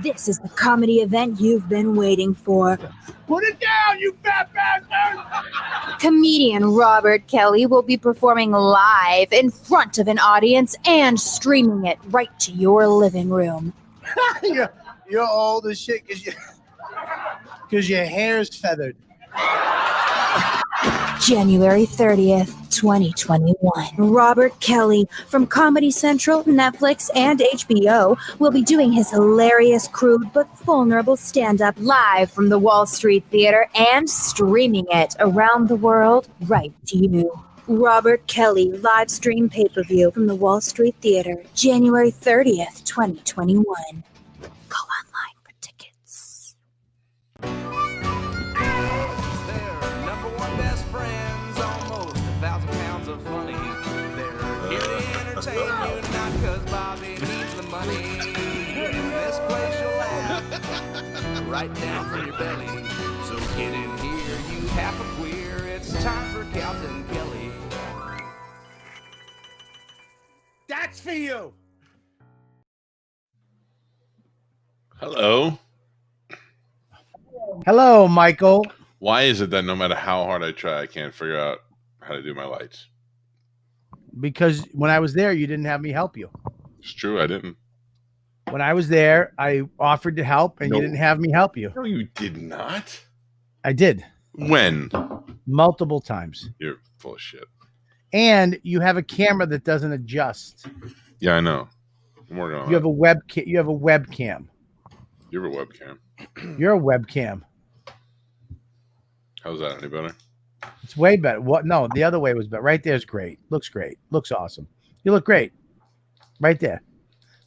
This is the comedy event you've been waiting for. Put it down, you fat bastard! Comedian Robert Kelly will be performing live in front of an audience and streaming it right to your living room. You're old as shit because your hair's feathered. January 30th, 2021. Robert Kelly from Comedy Central, Netflix, and HBO will be doing his hilarious, crude, but vulnerable stand-up live from the Wall Street Theater and streaming it around the world right to you. Robert Kelly live stream pay-per-view from the Wall Street Theater, January 30th, 2021. Go online for tickets. Right down from your belly. So get in here, you half a queer. It's time for Calta and Kelly. That's for you. Hello. Hello, Michael. Why is it that no matter how hard I try, I can't figure out how to do my lights? Because when I was there, you didn't have me help you. It's true, I didn't. When I was there, I offered to help, and you didn't have me help you. No, you did not. I did. When? Multiple times. You're full of shit. And you have a camera that doesn't adjust. Yeah, I know. I'm working on You have a webcam. You have a webcam. You have a webcam. You're a webcam. How's that? Any better? It's way better. What? No, the other way was better. Right there's great. Looks great. Looks awesome. You look great. Right there.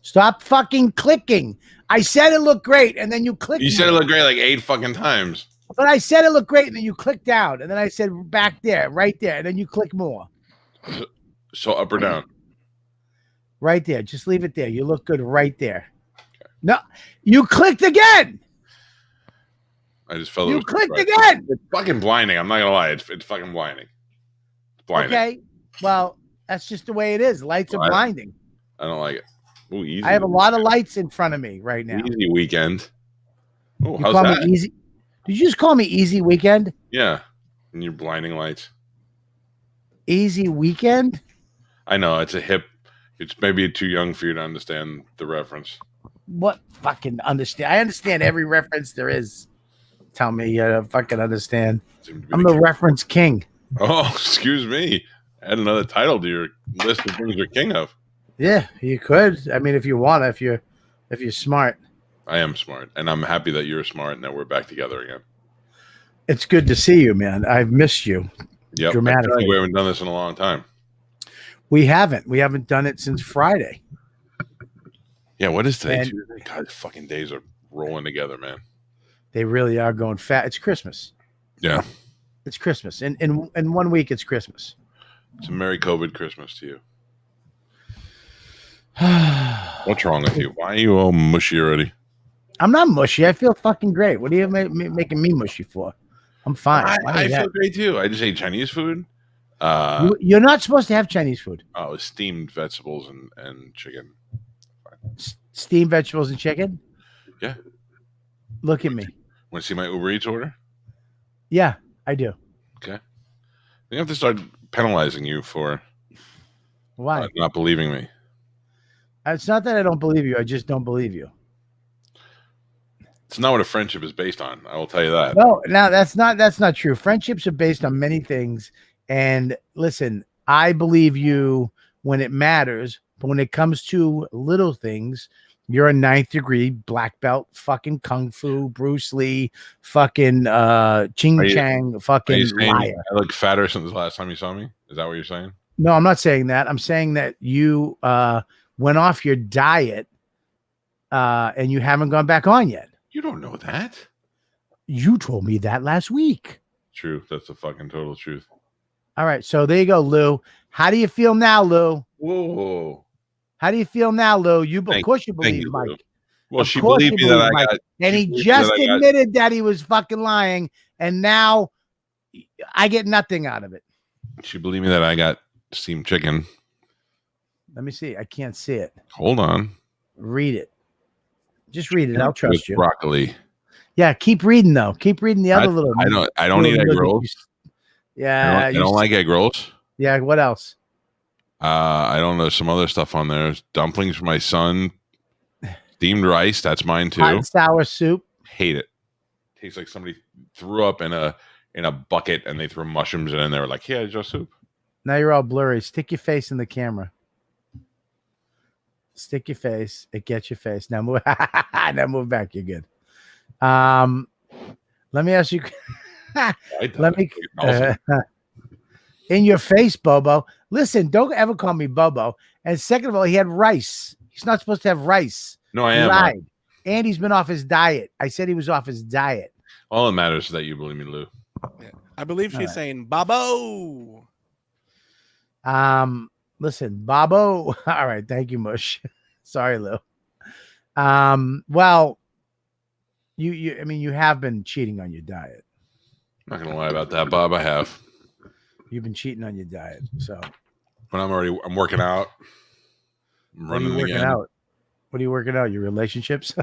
Stop fucking clicking. I said it looked great, and then you clicked. You said it looked great like 8 fucking times. But I said it looked great, and then you clicked down, and then I said back there, right there, and then you click more. So up or down? Right there. Just leave it there. You look good right there. Okay. No, you clicked again. I just felt you clicked again. It's fucking blinding. I'm not gonna lie. It's fucking blinding. It's blinding. Okay. Well, that's just the way it is. Lights are blinding. I don't like it. Ooh, easy. I have a lot of lights in front of me right now. Easy weekend. Oh, how's call that? Me easy. Did you just call me easy weekend? Yeah. And your blinding lights. Easy weekend? I know it's a hip. It's maybe too young for you to understand the reference. What fucking understand? I understand every reference there is. Tell me you fucking understand. I'm the reference king. Oh, excuse me. Add another title to your list of things you're king of. Yeah, you could. I mean, if you want, if you're smart. I am smart, and I'm happy that you're smart and that we're back together again. It's good to see you, man. I've missed you. Yep. Dramatically. We haven't done this in a long time. We haven't. We haven't done it since Friday. Yeah, what is today? God, fucking days are rolling together, man. They really are going fast. It's Christmas. Yeah. It's Christmas. In 1 week, it's Christmas. It's a Merry COVID Christmas to you. What's wrong with you? Why are you all mushy already? I'm not mushy. I feel fucking great. What are you making me mushy for? I'm fine. I feel great too. I just ate Chinese food. You're not supposed to have Chinese food. Oh, it's steamed vegetables and chicken. Steamed vegetables and chicken? Yeah. Look at me. Want to see my Uber Eats order? Yeah, I do. Okay. We have to start penalizing you for not believing me. It's not that I don't believe you. I just don't believe you. It's not what a friendship is based on. I will tell you that. No, that's not true. Friendships are based on many things. And listen, I believe you when it matters, but when it comes to little things, you're a 9th degree black belt, fucking kung fu, Bruce Lee, fucking Ching Chang, fucking liar. I look fatter since the last time you saw me. Is that what you're saying? No, I'm not saying that. I'm saying that you went off your diet and you haven't gone back on yet. You don't know that. You told me that last week. True. That's the fucking total truth. All right. So there you go, Lou. How do you feel now, Lou? Whoa. How do you feel now, Lou? Of course you believe Mike. Lou. Well, she believed me that I got. And he just admitted that he was fucking lying. And now I get nothing out of it. She believed me that I got steamed chicken. Let me see. I can't see it. Hold on. Read it. Just read it. I'll trust you. Broccoli. Yeah, keep reading though. Keep reading the other little. I don't eat egg rolls. Yeah, I don't like egg rolls. Yeah, what else? I don't know, some other stuff on there. Dumplings for my son. Steamed rice, that's mine too. Hot and sour soup. Hate it. Tastes like somebody threw up in a bucket and they threw mushrooms in and they were like, "Yeah, it's just soup." Now you're all blurry. Stick your face in the camera. Stick your face. It gets your face. Now move. Now move back. You're good. Let me ask you. Let me. In your face, Bobo. Listen, don't ever call me Bobo. And second of all, he had rice. He's not supposed to have rice. No, I am. Lied. And he's been off his diet. I said he was off his diet. All that matters is that you believe me, Lou. Yeah. I believe she's saying Babo. Listen, Bobo. All right, thank you, Mush. Sorry, Lou. Well, I mean, you have been cheating on your diet. I'm not gonna lie about that, Bob. I have. You've been cheating on your diet, so. But I'm working out. I'm running What are you working again. out? What are you working out? Your relationships?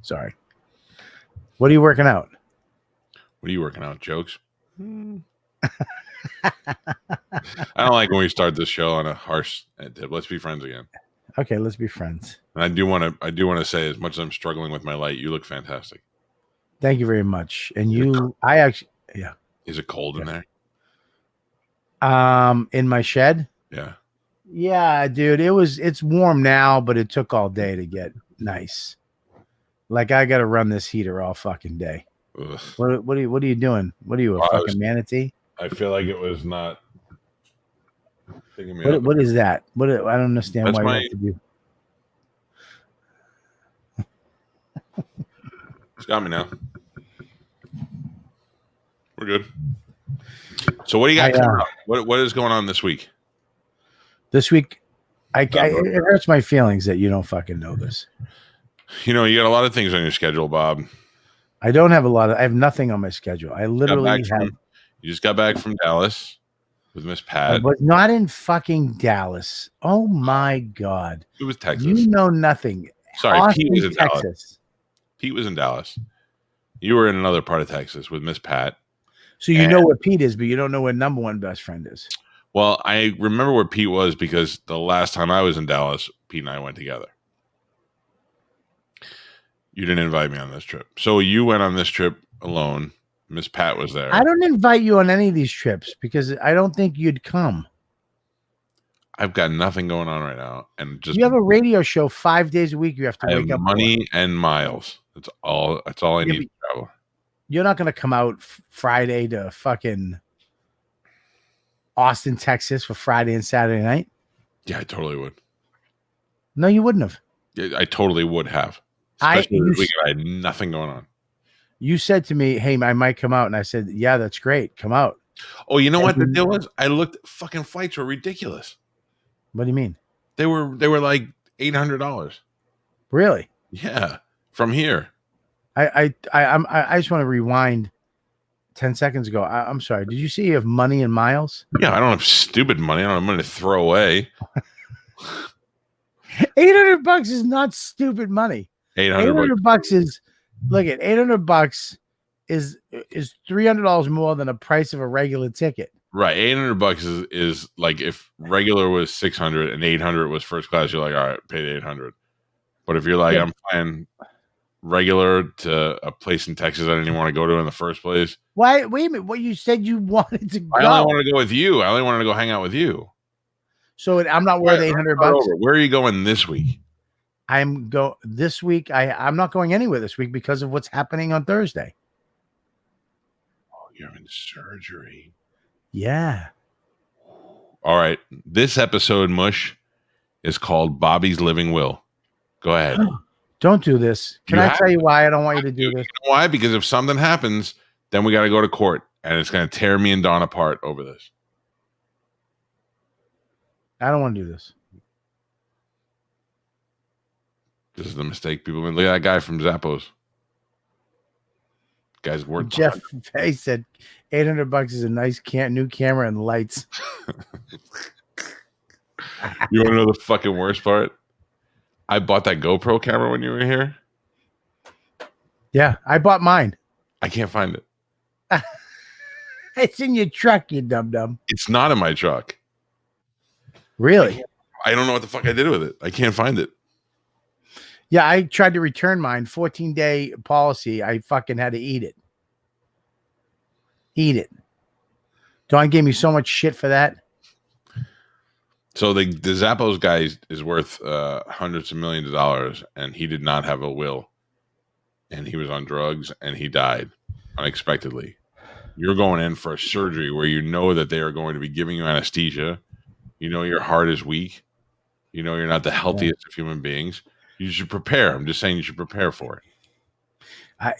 Sorry. What are you working out? What are you working out? Jokes? I don't like when we start this show on a harsh tip. Let's be friends again. Okay, let's be friends. And I do want to say, as much as I'm struggling with my light, you look fantastic. Thank you very much. And yeah. Is it cold in there? In my shed? Yeah. Yeah, dude. It's warm now, but it took all day to get nice. Like I gotta run this heater all fucking day. Ugh. What are you doing? What are you, a fucking manatee? I feel like it was not picking me up. What is that? I don't understand. That's why you have to do. It's got me now. We're good. So what do you got coming up? What is going on this week? This week, it hurts my feelings that you don't fucking know this. You know, you got a lot of things on your schedule, Bob. I don't have I have nothing on my schedule. I literally have. You just got back from Dallas with Miss Pat. I was not in fucking Dallas. Oh my God. It was Texas. You know nothing. Sorry, Austin, Pete was in Texas. Dallas. Pete was in Dallas. You were in another part of Texas with Miss Pat. So you know where Pete is, but you don't know where number one best friend is. Well, I remember where Pete was because the last time I was in Dallas, Pete and I went together. You didn't invite me on this trip. So you went on this trip alone. Miss Pat was there. I don't invite you on any of these trips because I don't think you'd come. I've got nothing going on right now. And just you have a radio show 5 days a week. You have to wake up. Money and miles. That's all I need to travel. You're not going to come out Friday to fucking Austin, Texas for Friday and Saturday night. Yeah, I totally would. No, you wouldn't have. Yeah, I totally would have. Especially this weekend. I had nothing going on. You said to me, "Hey, I might come out," and I said, "Yeah, that's great. Come out." Oh, you know what the deal was? I looked. Fucking flights were ridiculous. What do you mean? They were like $800. Really? Yeah, from here. I just want to rewind 10 seconds ago. I'm sorry. Did you say you have money and miles? Yeah, I don't have stupid money. I don't have money to throw away. $800 is not stupid money. $800 is look at $800 is $300 more than a price of a regular ticket. Right, $800 is like if regular was $600 and $800 was first class. You're like, all right, pay the $800. But if you're like, I'm flying regular to a place in Texas I didn't even want to go to in the first place. Why? Wait a minute. What you said you wanted to go? I only wanted to go with you. I only wanted to go hang out with you. So I'm not worth $800. Where are you going this week? This week. I'm not going anywhere this week because of what's happening on Thursday. Oh, you're in surgery. Yeah. All right. This episode, Mush, is called Bobby's Living Will. Go ahead. Don't do this. Can I tell you why I don't want you to do this? You know why? Because if something happens, then we got to go to court, and it's going to tear me and Dawn apart over this. I don't want to do this. This is the mistake people made. Look at that guy from Zappos. Guy's worth. Jeff Fay said $800 is a nice new camera and lights. You want to know the fucking worst part? I bought that GoPro camera when you were here. Yeah, I bought mine. I can't find it. It's in your truck, you dum-dum. It's not in my truck. Really? I don't know what the fuck I did with it. I can't find it. Yeah, I tried to return mine. 14-day policy. I fucking had to eat it. Eat it. Dawn gave me so much shit for that. So the Zappos guy is worth hundreds of millions of dollars, and he did not have a will, and he was on drugs, and he died unexpectedly. You're going in for a surgery where you know that they are going to be giving you anesthesia. You know your heart is weak. You know you're not the healthiest of human beings. You should prepare. I'm just saying you should prepare for it.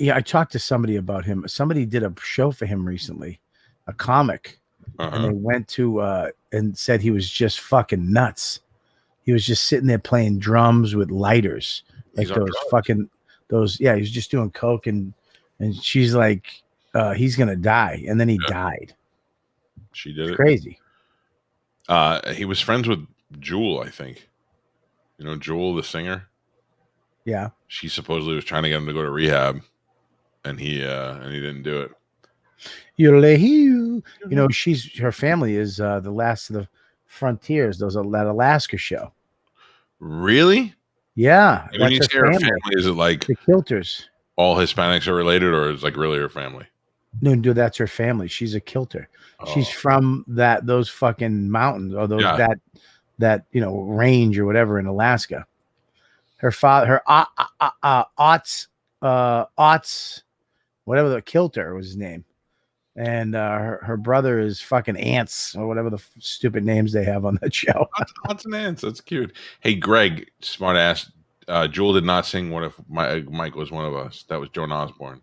I talked to somebody about him. Somebody did a show for him recently, a comic. And they went to and said he was just fucking nuts. He was just sitting there playing drums with lighters, like those. Yeah, he was just doing coke, and she's like, he's gonna die, and then he died. She did it. Crazy. He was friends with Jewel, I think. You know Jewel, the singer. Yeah. She supposedly was trying to get him to go to rehab, and he didn't do it. You know, her family is the last of the Frontiers. That Alaska show. Really? Yeah. And when you say her family, is it like the Kilters? All Hispanics are related, or is like really her family? No, that's her family. She's a Kilter. Oh. She's from those fucking mountains, or those that range or whatever in Alaska. Her father, Otts, whatever the Kilter was his name. And her brother is fucking Ants, or whatever the stupid names they have on that show. Ants and Ants. That's cute. Hey, Greg, smart ass. Jewel did not sing "What If Mike Was One of Us." That was Joan Osborne.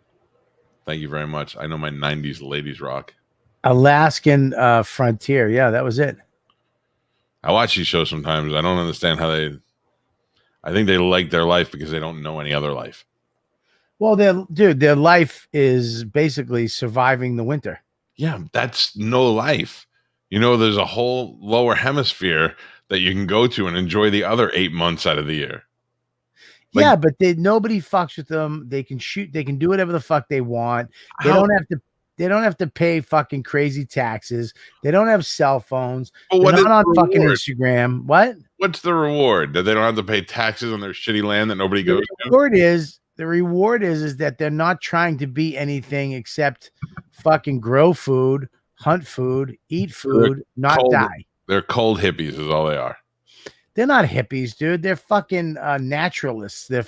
Thank you very much. I know my 90s ladies rock. Alaskan Frontier. Yeah, that was it. I watch these shows sometimes. I don't understand how I think they like their life because they don't know any other life. Well, their life is basically surviving the winter. Yeah, that's no life. You know, there's a whole lower hemisphere that you can go to and enjoy the other 8 months out of the year. Like, yeah, but nobody fucks with them. They can shoot. They can do whatever the fuck they want. They don't have to pay fucking crazy taxes. They don't have cell phones. They're not on fucking Instagram. What? What's the reward? That they don't have to pay taxes on their shitty land that nobody goes to? The reward is that they're not trying to be anything except fucking grow food, hunt food, eat food, die. They're cold hippies is all they are. They're not hippies, dude. They're fucking naturalists. They're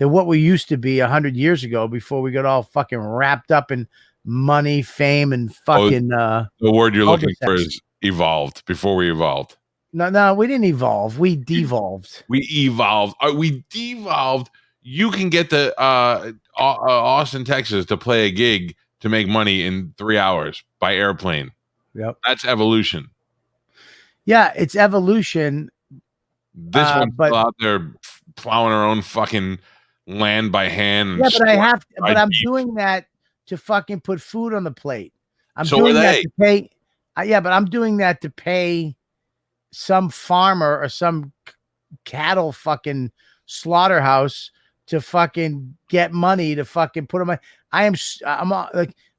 what we used to be 100 years ago before we got all fucking wrapped up in money, fame, and fucking. The word you're looking for is evolved. Before we evolved. No, we didn't evolve. We devolved. We evolved. We devolved. You can get to Austin, Texas to play a gig to make money in 3 hours by airplane. Yep. That's evolution. Yeah, it's evolution. This one's still out there plowing her own fucking land by hand. Yeah, but I'm doing that to fucking put food on the plate. I'm doing that to pay. But I'm doing that to pay some farmer or some cattle fucking slaughterhouse to fucking get money to fucking put them. I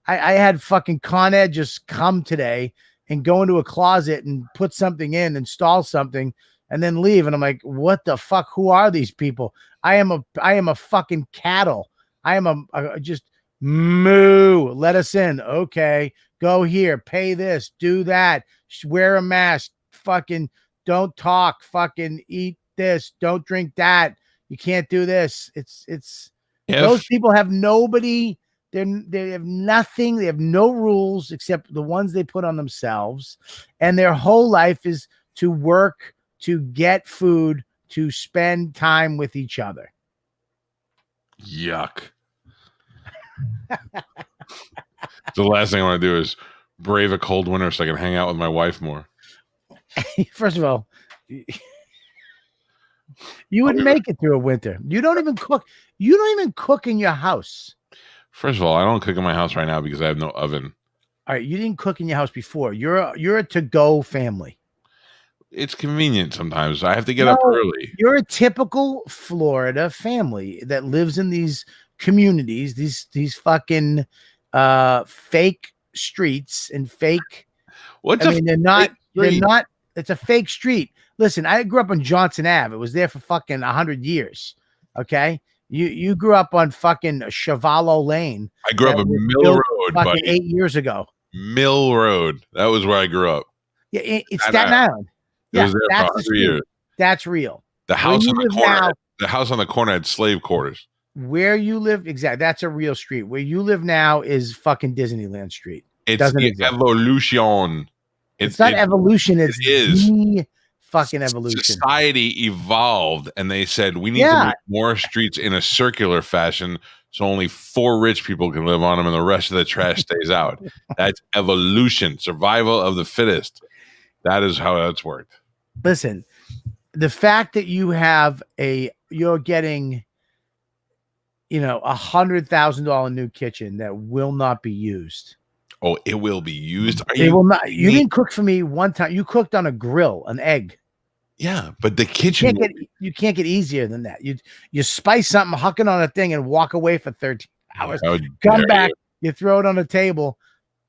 had fucking Con Ed just come today and go into a closet and put something in, install something, and then leave. And I'm like, what the fuck? Who are these people? I am a fucking cattle. I am just moo. Let us in. Okay. Go here. Pay this. Do that. Wear a mask. Fucking don't talk. Fucking eat this. Don't drink that. You can't do this. Those people have nobody. They have nothing. They have no rules except the ones they put on themselves. And their whole life is to work, to get food, to spend time with each other. Yuck. The last thing I want to do is brave a cold winter so I can hang out with my wife more. First of all, you wouldn't make it through a winter. You don't even cook. You don't even cook in your house. First of all, I don't cook in my house right now because I have no oven. All right, you didn't cook in your house before. You're a to-go family. it's convenient sometimes. I have to get up early. You're a typical Florida family that lives in these communities, these fucking fake streets and fake. They're not. It's a fake street. Listen, I grew up on Johnson Ave. It was there for fucking 100 years. Okay, you grew up on fucking Chavallo Lane. I grew up on Mill Road, fucking 8 years ago. Mill Road. That was where I grew up. Yeah, it's Staten Island. It was there for 100 years. That's real. The house on the corner. The house on the corner had slave quarters. Where you live, exactly. That's a real street. Where you live now is fucking Disneyland Street. It's the evolution. It's not evolution. It is the fucking evolution. Society evolved, and they said we need to make more streets in a circular fashion, so only 4 rich people can live on them, and the rest of the trash stays out. That's evolution, survival of the fittest. That is how that's worked. Listen, the fact that you're getting, $100,000 new kitchen that will not be used. Oh, it will be used. It will not. You didn't cook for me one time. You cooked on a grill, an egg. Yeah, but the kitchen. You can't get easier than that. You spice something, huck it on a thing, and walk away for 13 hours. Come back, you throw it on the table,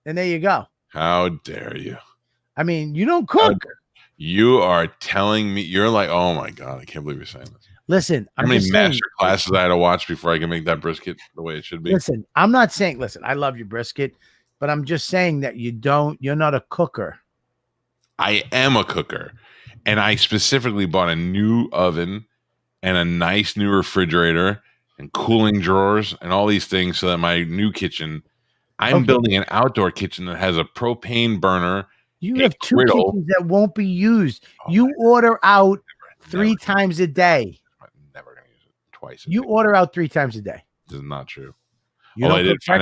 and there you go. How dare you? I mean, you don't cook. You are telling me you're like, oh my God, I can't believe you're saying this. Listen, how many master classes I had to watch before I can make that brisket the way it should be? Listen, I'm not saying, I love your brisket, but I'm just saying that you're not a cooker. I am a cooker. And I specifically bought a new oven and a nice new refrigerator and cooling drawers and all these things so that my new kitchen, I'm building an outdoor kitchen that has a propane burner. You have 2 kitchens that won't be used. You order out 3 times a day. I'm never going to use it twice. You order out 3 times a day. This is not true. I did find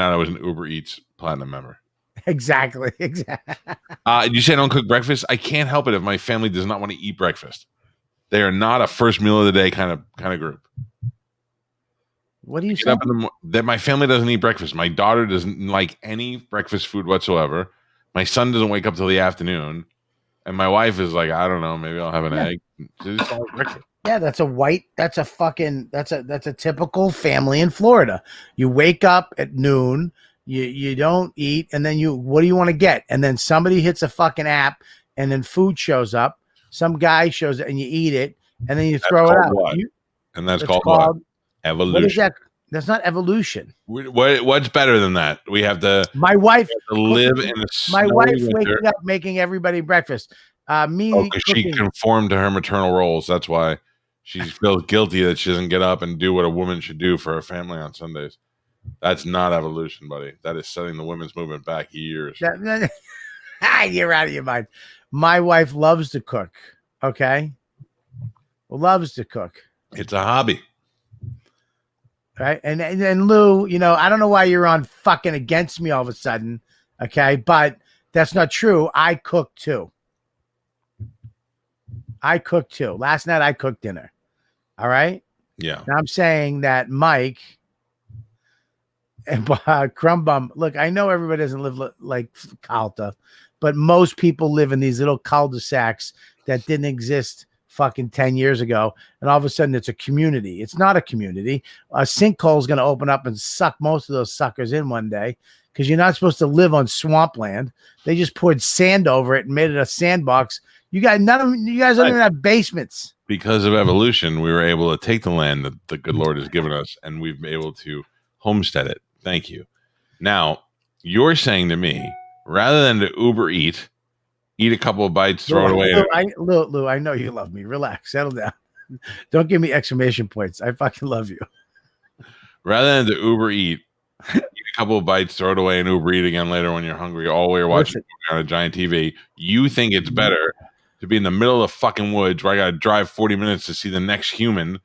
out I was an Uber Eats Platinum member. Exactly. You say I don't cook breakfast? I can't help it if my family does not want to eat breakfast. They are not a first meal of the day kind of group. What do you say? That my family doesn't eat breakfast. My daughter doesn't like any breakfast food whatsoever. My son doesn't wake up till the afternoon, and my wife is like, I don't know, maybe I'll have an egg. Yeah, that's a typical family in Florida. You wake up at noon, you don't eat, and then what do you want to get? And then somebody hits a fucking app, and then food shows up. Some guy shows it, and you eat it, and then you throw it out. That's called what? Evolution. What is that? That's not evolution. What's better than that? We have to. My wife live in the. My wife waking up making everybody breakfast. Because she conformed to her maternal roles. That's why she feels guilty that she doesn't get up and do what a woman should do for her family on Sundays. That's not evolution, buddy. That is setting the women's movement back years. You're out of your mind. My wife loves to cook. Okay, loves to cook. It's a hobby. Right. And Lou, I don't know why you're on fucking against me all of a sudden. Okay. But that's not true. I cook too. Last night I cooked dinner. All right. Yeah. Now I'm saying that Mike and Crumbum, look, I know everybody doesn't live like Calta, but most people live in these little cul-de-sacs that didn't exist fucking 10 years ago, and all of a sudden it's a community. It's not a community. A sinkhole is going to open up and suck most of those suckers in one day, because you're not supposed to live on swampland. They just poured sand over it and made it a sandbox. You guys don't even have basements. Because of evolution, we were able to take the land that the good Lord has given us, and we've been able to homestead it. Thank you. Now, you're saying to me, rather than to Uber eat a couple of bites, throw it away. Lou, I know you love me. Relax, settle down. Don't give me exclamation points. I fucking love you. Rather than to Uber eat a couple of bites, throw it away, and Uber eat again later when you're hungry, all while you're watching on a giant TV. You think it's better to be in the middle of the fucking woods where I got to drive 40 minutes to see the next human.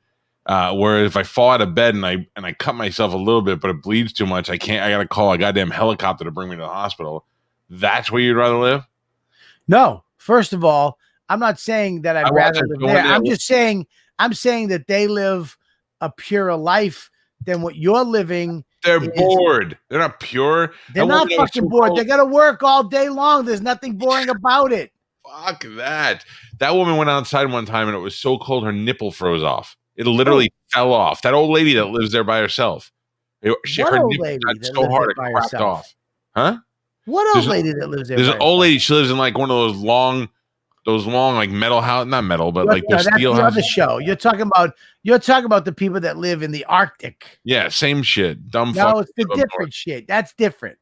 Where if I fall out of bed and I cut myself a little bit, but it bleeds too much, I got to call a goddamn helicopter to bring me to the hospital. That's where you'd rather live? No, first of all, I'm not saying that I'd rather live there. I'm saying that they live a purer life than what you're living. They're bored. They're not pure. They're not fucking bored. They got to work all day long. There's nothing boring about it. Fuck that. That woman went outside one time and it was so cold her nipple froze off. It literally fell off. That old lady that lives there by herself. Her old nipple lady got that so lives hard there it by cracked herself? off. Huh? What old There's a- lady that lives there? There's by an old herself? lady. She lives in like one of those long like metal house, not metal, but like No, those that's steel the other houses. show. You're talking about the people that live in the Arctic. Yeah, same shit. Dumb fuck. No, it's the different shit. That's different.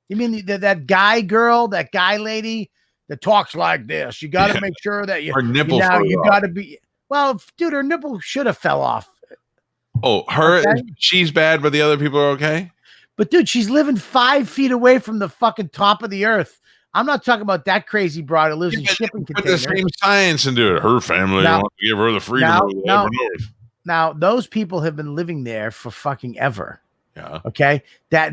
You mean that guy girl, that guy lady that talks like this? You got to make sure that her nipple you froze off. got to be. Well, dude, her nipple should have fell off. Oh, her, Okay. she's bad, but the other people are okay. But dude, she's living 5 feet away from the fucking top of the earth. I'm not talking about that crazy broad who lives in shipping Put containers. the same science into it. Her family wants to give her the freedom of the upper north. Now, those people have been living there for fucking ever. Yeah. Okay. The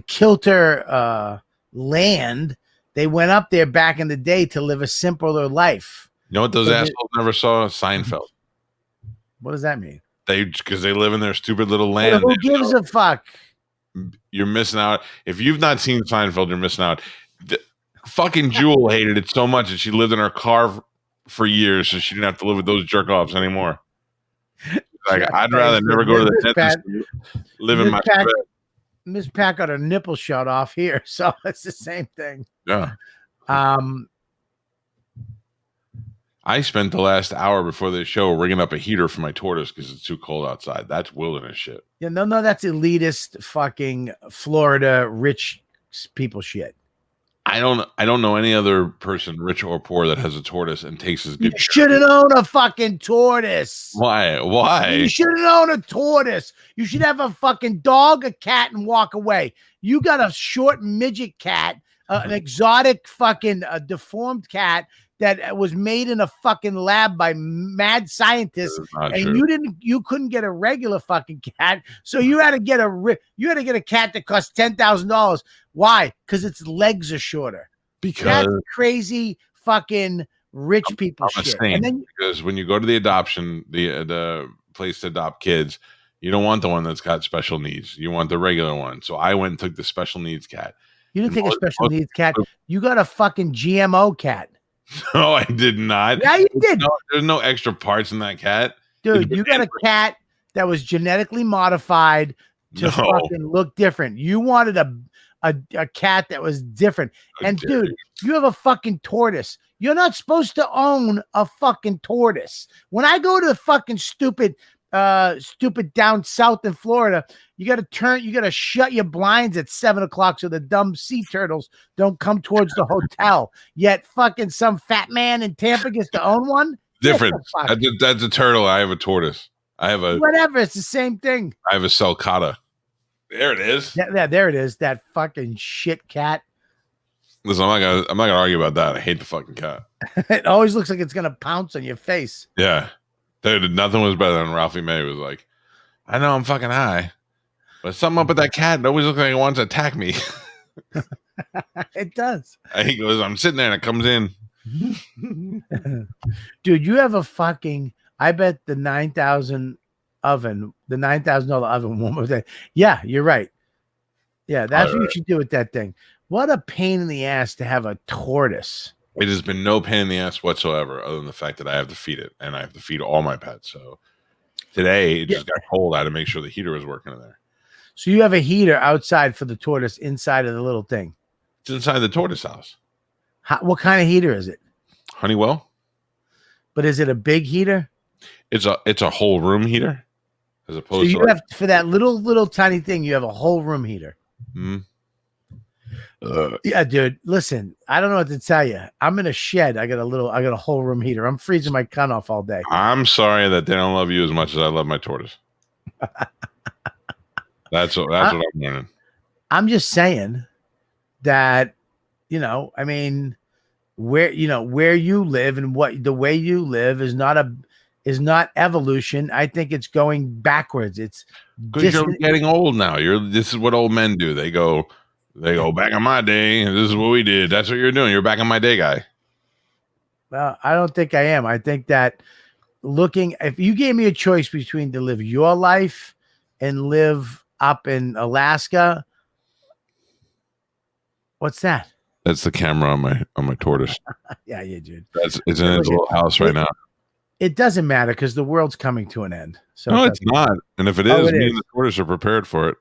Kilter land, they went up there back in the day to live a simpler life. You know what those assholes never saw? Seinfeld. What does that mean? Because they live in their stupid little land. Who gives a fuck? You're missing out. If you've not seen Seinfeld, you're missing out. Fucking Jewel hated it so much that she lived in her car for years, so she didn't have to live with those jerk offs anymore. Like, I'd rather never go to the dentist than live in my bed. Miss Pat got her nipple shot off here, so it's the same thing. Yeah. I spent the last hour before the show rigging up a heater for my tortoise because it's too cold outside. That's wilderness shit. Yeah, no, that's elitist fucking Florida rich people shit. I don't know any other person, rich or poor, that has a tortoise and takes as good. You shouldn't own a fucking tortoise. Why? Why? You shouldn't own a tortoise. You should have a fucking dog, a cat, and walk away. You got a short midget cat, an exotic fucking deformed cat that was made in a fucking lab by mad scientists, and you couldn't get a regular fucking cat, so you had to get a cat that cost $10,000. Why? Because its legs are shorter. Because that's crazy fucking rich people shit. And then, because when you go to the adoption, the place to adopt kids, you don't want the one that's got special needs. You want the regular one. So I went and took the special needs cat. You didn't take a special needs cat. You got a fucking GMO cat. No, I did not. Yeah, you did. There's no extra parts in that cat. Dude, you got a cat that was genetically modified to fucking look different. You wanted a cat that was different. And dude, you have a fucking tortoise. You're not supposed to own a fucking tortoise. When I go to the fucking stupid down south in Florida, you got to shut your blinds at 7:00 so the dumb sea turtles don't come towards the hotel. Yet fucking some fat man in Tampa gets to own one. Different. That's a turtle. I have a tortoise. I have a whatever. It's the same thing. I have a sulcata. There it is. Yeah, there it is. That fucking shit cat. Listen, I'm not gonna argue about that. I hate the fucking cat. It always looks like it's gonna pounce on your face. Yeah. Dude, nothing was better than Ralphie May was like, I know I'm fucking high, but something up with that cat. It always looks like it wants to attack me. It does. He goes, I'm sitting there and it comes in. Dude, you have a fucking, I bet the $9,000 oven, the $9,000 oven one more day. Yeah, you're right. Yeah, that's what you should do with that thing. What a pain in the ass to have a tortoise. It has been no pain in the ass whatsoever, other than the fact that I have to feed it, and I have to feed all my pets. So today it just got cold. I had to make sure the heater was working in there. So you have a heater outside for the tortoise inside of the little thing. It's inside the tortoise house. What kind of heater is it? Honeywell. But is it a big heater? It's a whole room heater, as opposed so you to have for that little tiny thing. You have a whole room heater. Mm-hmm. Yeah, dude. Listen, I don't know what to tell you. I'm in a shed. I got a whole room heater. I'm freezing my cunt off all day. I'm sorry that they don't love you as much as I love my tortoise. That's what I'm learning. I'm just saying that, I mean, where you live and the way you live is not evolution. I think it's going backwards. It's because you're getting old now. This is what old men do. They go back in my day. This is what we did. That's what you're doing. You're back in my day guy. Well, I don't think I am. I think that if you gave me a choice between to live your life and live up in Alaska, what's that? That's the camera on my tortoise. Yeah, dude. It's in his little house right now. It doesn't matter because the world's coming to an end. So no, it's not. And if it is, me and the tortoise are prepared for it.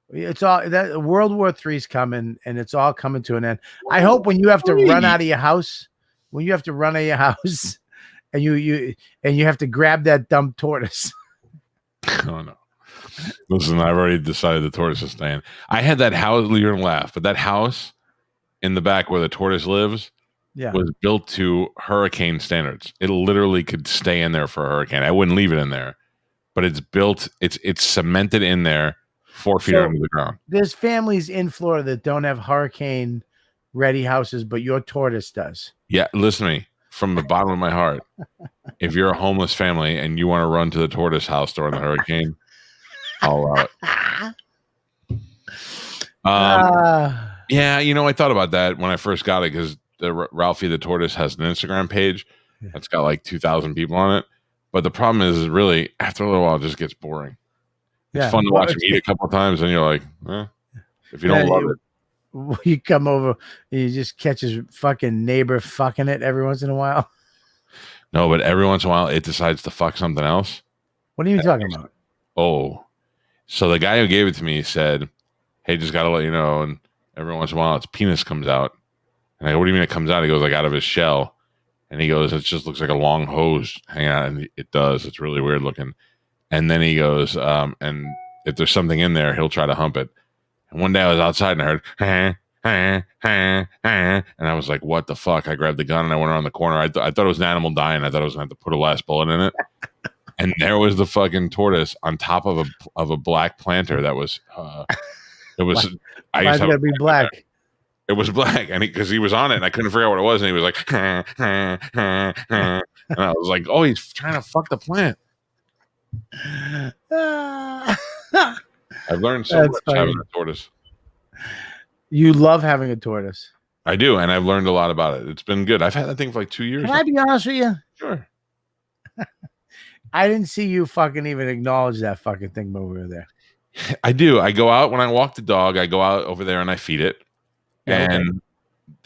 It's all that World War III is coming, and it's all coming to an end. I hope when you have to run out of your house, and you have to grab that dumb tortoise. Oh no! Listen, I've already decided the tortoise is staying. I had that house. You're gonna laugh, but that house in the back where the tortoise lives, was built to hurricane standards. It literally could stay in there for a hurricane. I wouldn't leave it in there, but it's built. It's cemented in there. 4 feet under the ground. There's families in Florida that don't have hurricane ready houses, but your tortoise does. Yeah, listen to me from the bottom of my heart. If you're a homeless family and you want to run to the tortoise house during the hurricane, I'll allow it. Yeah, I thought about that when I first got it because Ralphie the tortoise has an Instagram page that's got like 2,000 people on it. But the problem is really after a little while, it just gets boring. It's fun to watch him eat a couple of times, and you're like, if you don't love it. You come over and you just catch his fucking neighbor fucking it every once in a while. No, but every once in a while, it decides to fuck something else. What are you talking about? Oh, so the guy who gave it to me said, hey, just got to let you know, and every once in a while, its penis comes out. And I go, what do you mean it comes out? He goes, like, out of his shell. And he goes, it just looks like a long hose hanging out, and it does. It's really weird looking. And then he goes, and if there's something in there, he'll try to hump it. And one day I was outside and I heard, and I was like, what the fuck? I grabbed the gun and I went around the corner. I thought it was an animal dying. I thought I was going to have to put a last bullet in it. And there was the fucking tortoise on top of a black planter that was, it was, I used to be black. It was black, and because he was on it, and I couldn't figure out what it was, and he was like, and I was like, oh, he's trying to fuck the plant. I've learned so much having a tortoise. You love having a tortoise. I do, and I've learned a lot about it. It's been good. I've had that thing for like 2 years. Can I be honest with you? Sure. I didn't see you fucking even acknowledge that fucking thing when we were there. I do. I go out when I walk the dog. I go out over there and I feed it. Yeah,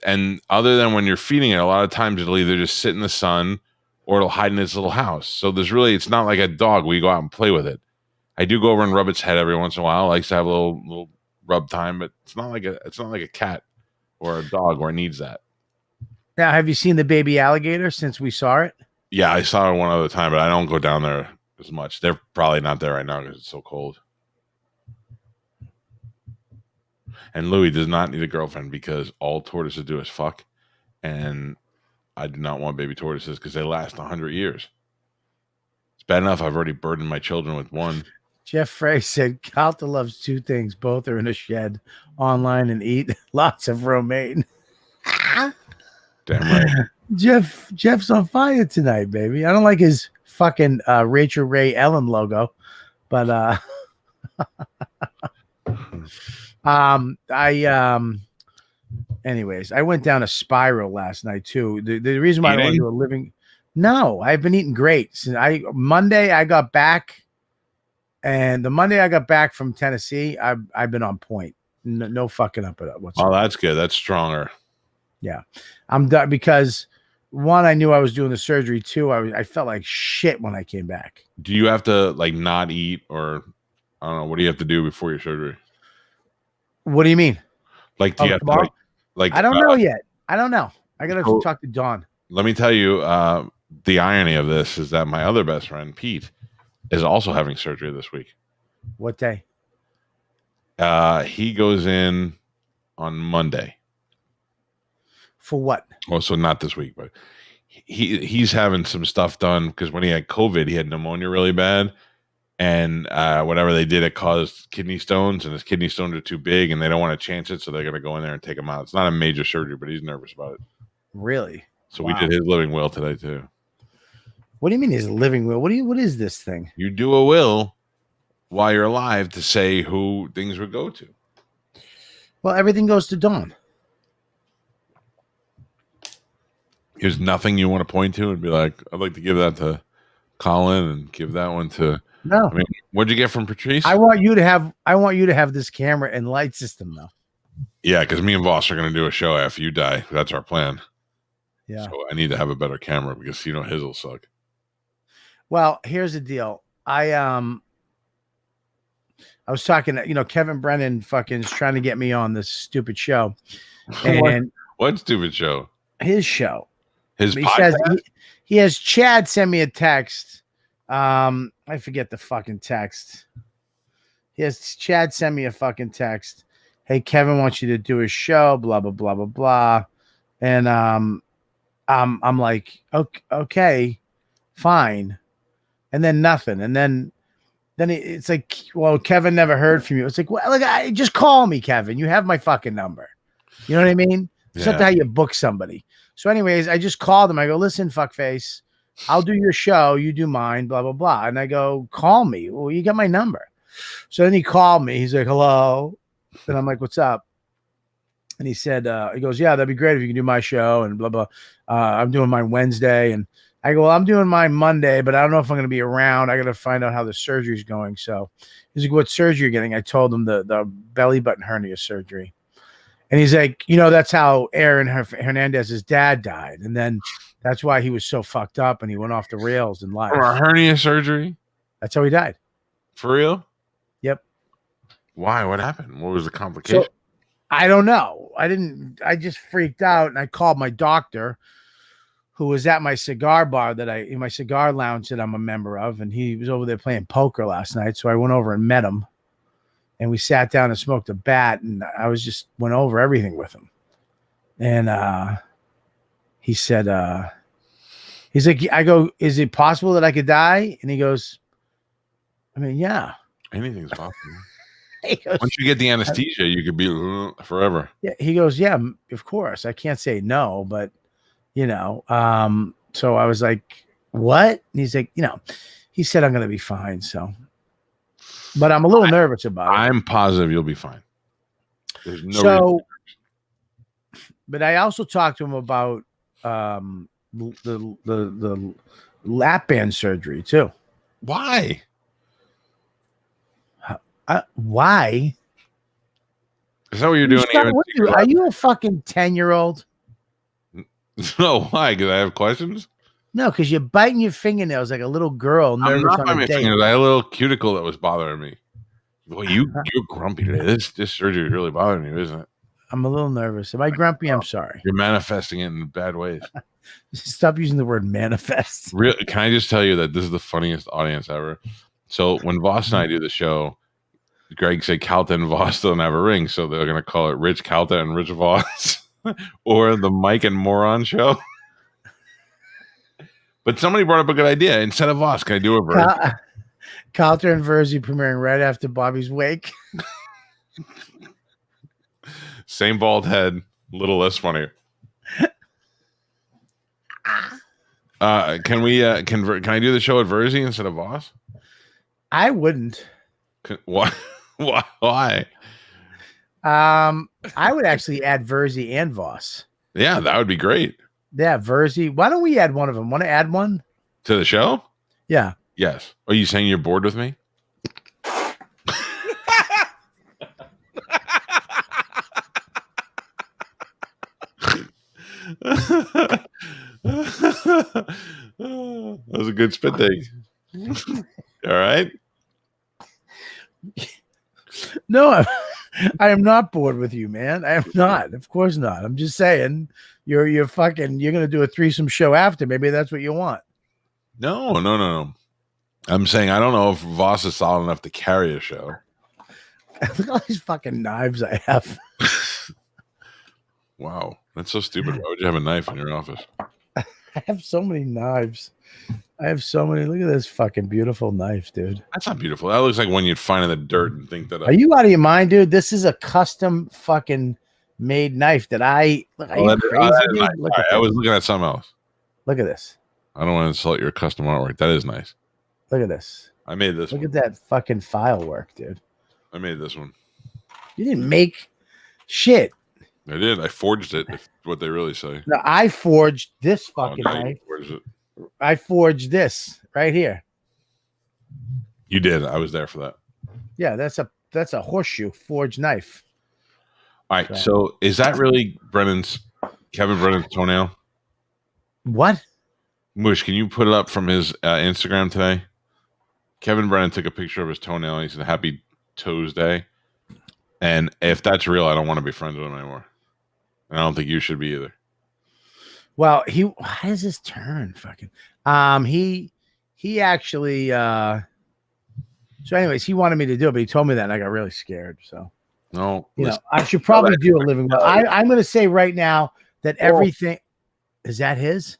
and other than when you're feeding it, a lot of times it'll either just sit in the sun or it'll hide in its little house. So it's not like a dog where you go out and play with it. I do go over and rub its head every once in a while. It likes to have a little rub time, but it's not like a cat or a dog where it needs that. Now, have you seen the baby alligator since we saw it? Yeah, I saw it one other time, but I don't go down there as much. They're probably not there right now because it's so cold. And Louis does not need a girlfriend because all tortoises do is fuck. And I do not want baby tortoises because they last 100 years. It's bad enough I've already burdened my children with one. Jeff Frey said, Calta loves two things. Both are in a shed, online and eat lots of romaine. Damn right. Jeff's on fire tonight, baby. I don't like his fucking Rachel Ray Ellen logo, but anyways, I went down a spiral last night too. The reason why I don't do a living, no, I've been eating great since Monday I got back, and the Monday I got back from Tennessee, I've been on point. No fucking up it up whatsoever. Oh, that's good. That's stronger. Yeah, I'm done because one, I knew I was doing the surgery. Two, I felt like shit when I came back. Do you have to like not eat, or I don't know, what do you have to do before your surgery? What do you mean? Like, do you have to like? I don't know yet. I don't know. I gotta talk to Dawn. Let me tell you, the irony of this is that my other best friend Pete is also having surgery this week. What day? He goes in on Monday. For what? Oh, so not this week, but he's having some stuff done because when he had COVID, he had pneumonia really bad. And whatever they did, it caused kidney stones, and his kidney stones are too big, and they don't want to chance it, so they're going to go in there and take him out. It's not a major surgery, but he's nervous about it. Really? So we did his living will today too. What do you mean his living will? What is this thing? You do a will while you're alive to say who things would go to. Well, everything goes to Dawn. There's nothing you want to point to and be like, I'd like to give that to Colin and give that one to. No. I mean, what'd you get from Patrice? I want you to have this camera and light system though. Yeah, because me and Voss are going to do a show after you die. That's our plan. Yeah. So I need to have a better camera because his will suck. Well, here's the deal. I was talking, Kevin Brennan fucking is trying to get me on this stupid show. And what stupid show? His show. His he podcast? says he has Chad send me a text. I forget the fucking text. He has Chad send me a fucking text. Hey, Kevin wants you to do a show, blah, blah, blah, blah, blah. And I'm like, okay, fine. And then nothing. And then it's like, well, Kevin never heard from you. It's like, well, just call me, Kevin. You have my fucking number. You know what I mean? It's not how you book somebody. So anyways, I just called him. I go, listen, fuckface, I'll do your show. You do mine, blah, blah, blah. And I go, call me. Well, you got my number. So then he called me. He's like, hello. And I'm like, what's up? And he said, he goes, yeah, that'd be great if you can do my show and blah, blah. I'm doing mine Wednesday. And I go, well, I'm doing mine Monday, but I don't know if I'm going to be around. I got to find out how the surgery is going. So he's like, what surgery you're getting? I told him the belly button hernia surgery. And he's like, that's how Aaron Hernandez's dad died. And then that's why he was so fucked up and he went off the rails in life. From a hernia surgery? That's how he died. For real? Yep. Why? What happened? What was the complication? So, I don't know. I just freaked out and I called my doctor who was at my cigar bar in my cigar lounge that I'm a member of. And he was over there playing poker last night. So I went over and met him. And we sat down and smoked a bat, and I went over everything with him. And he said, he's like, I go, is it possible that I could die? And he goes, I mean, yeah. Anything's possible. Goes, once you get the anesthesia, you could be forever. Yeah. He goes, yeah, of course. I can't say no, but, so I was like, what? And he's like, he said, I'm going to be fine. So. But I'm a little nervous about it. I'm positive you'll be fine. There's no reason. But I also talked to him about the lap band surgery too. Why? Why? Is that what you're doing? Are you a fucking 10-year-old? No, why? Because I have questions? No, because you're biting your fingernails like a little girl. I'm not biting my fingernails. I had a little cuticle that was bothering me. Well, you're grumpy today. This surgery is really bothering you, isn't it? I'm a little nervous. Am I grumpy? I'm sorry. You're manifesting it in bad ways. Stop using the word manifest. Can I just tell you that this is the funniest audience ever? So when Voss and I do the show, Greg said Calta and Voss don't have a ring, so they're going to call it Rich Calta and Rich Voss or the Mike and Moron Show. But somebody brought up a good idea. Instead of Voss, can I do a verse? Calta and Verzi premiering right after Bobby's wake. Same bald head, little less funnier. Can I do the show at Verzi instead of Voss? I wouldn't. Why? Why? I would actually add Verzi and Voss. Yeah, that would be great. Yeah, Verzi. Why don't we add one of them? Want to add one to the show? Yeah. Yes. Are you saying you're bored with me? That was a good spit take. All right. No, I am not bored with you, man. I am not. Of course not. I'm just saying you're gonna do a threesome show after. Maybe that's what you want. No. I'm saying I don't know if Voss is solid enough to carry a show. Look at all these fucking knives I have. Wow, that's so stupid. Why would you have a knife in your office? I have so many knives. I have so many. Look at this fucking beautiful knife, dude. That's not beautiful. That looks like one you'd find in the dirt and think that. Are you out of your mind, dude? This is a custom fucking made knife that I. Look, are you crazy, dude? Look at I was looking at something else. Look at this. I don't want to insult your custom artwork. That is nice. Look at this. I made this. Look at that fucking file work, dude. I made this one. You didn't make shit. I did. I forged it. If what they really say. No, I forged this fucking knife. I forged this right here. You did. I was there for that. Yeah, that's a horseshoe forged knife. All right. So is that really Kevin Brennan's toenail? What? Mush, can you put it up from his Instagram today? Kevin Brennan took a picture of his toenail. And he said, "Happy Toes Day." And if that's real, I don't want to be friends with him anymore. And I don't think you should be either. Well, why does this turn? Fucking. He actually. So, anyways, he wanted me to do it, but he told me that, and I got really scared. So, no, I should probably do a living will. I'm going to say right now that everything is that his.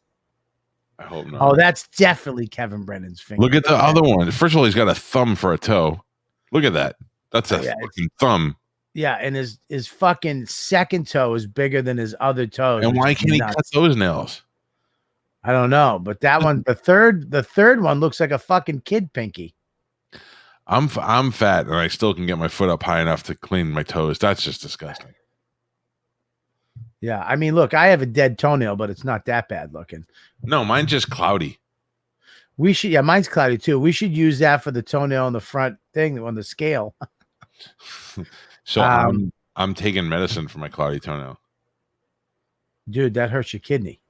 I hope not. Oh, that's definitely Kevin Brennan's finger. Look at the other one. First of all, he's got a thumb for a toe. Look at that. That's a fucking thumb. Yeah, and his fucking second toe is bigger than his other toes. And why can't he cut those nails? I don't know, but that one, the third one looks like a fucking kid pinky. I'm fat and I still can get my foot up high enough to clean my toes. That's just disgusting. Yeah, I mean, look, I have a dead toenail, but it's not that bad looking. No, mine's just cloudy. Mine's cloudy too. We should use that for the toenail on the front thing on the scale. So I'm taking medicine for my cloudy toenail. Dude, that hurts your kidney.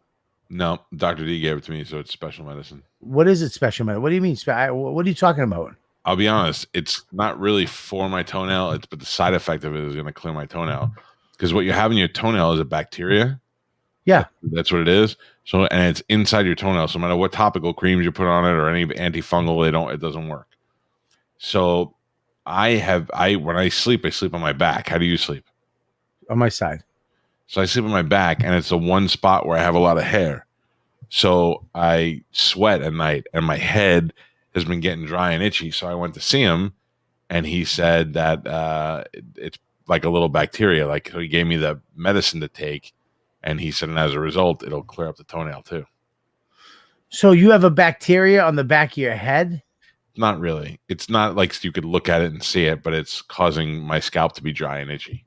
No, Dr. D gave it to me, so it's special medicine. What is it, special medicine? What do you mean? What are you talking about? I'll be honest, it's not really for my toenail, but the side effect of it is going to clear my toenail. Because what you have in your toenail is a bacteria. Yeah. That's what it is. So, and it's inside your toenail. So no matter what topical creams you put on it or any antifungal, it doesn't work. So when I sleep on my back. How do you sleep? On my side. So I sleep on my back, and it's the one spot where I have a lot of hair. So I sweat at night, and my head has been getting dry and itchy. So I went to see him, and he said that it's like a little bacteria. Like, he gave me the medicine to take, and he said, and as a result, it'll clear up the toenail too. So you have a bacteria on the back of your head? Not really. It's not like you could look at it and see it, but it's causing my scalp to be dry and itchy.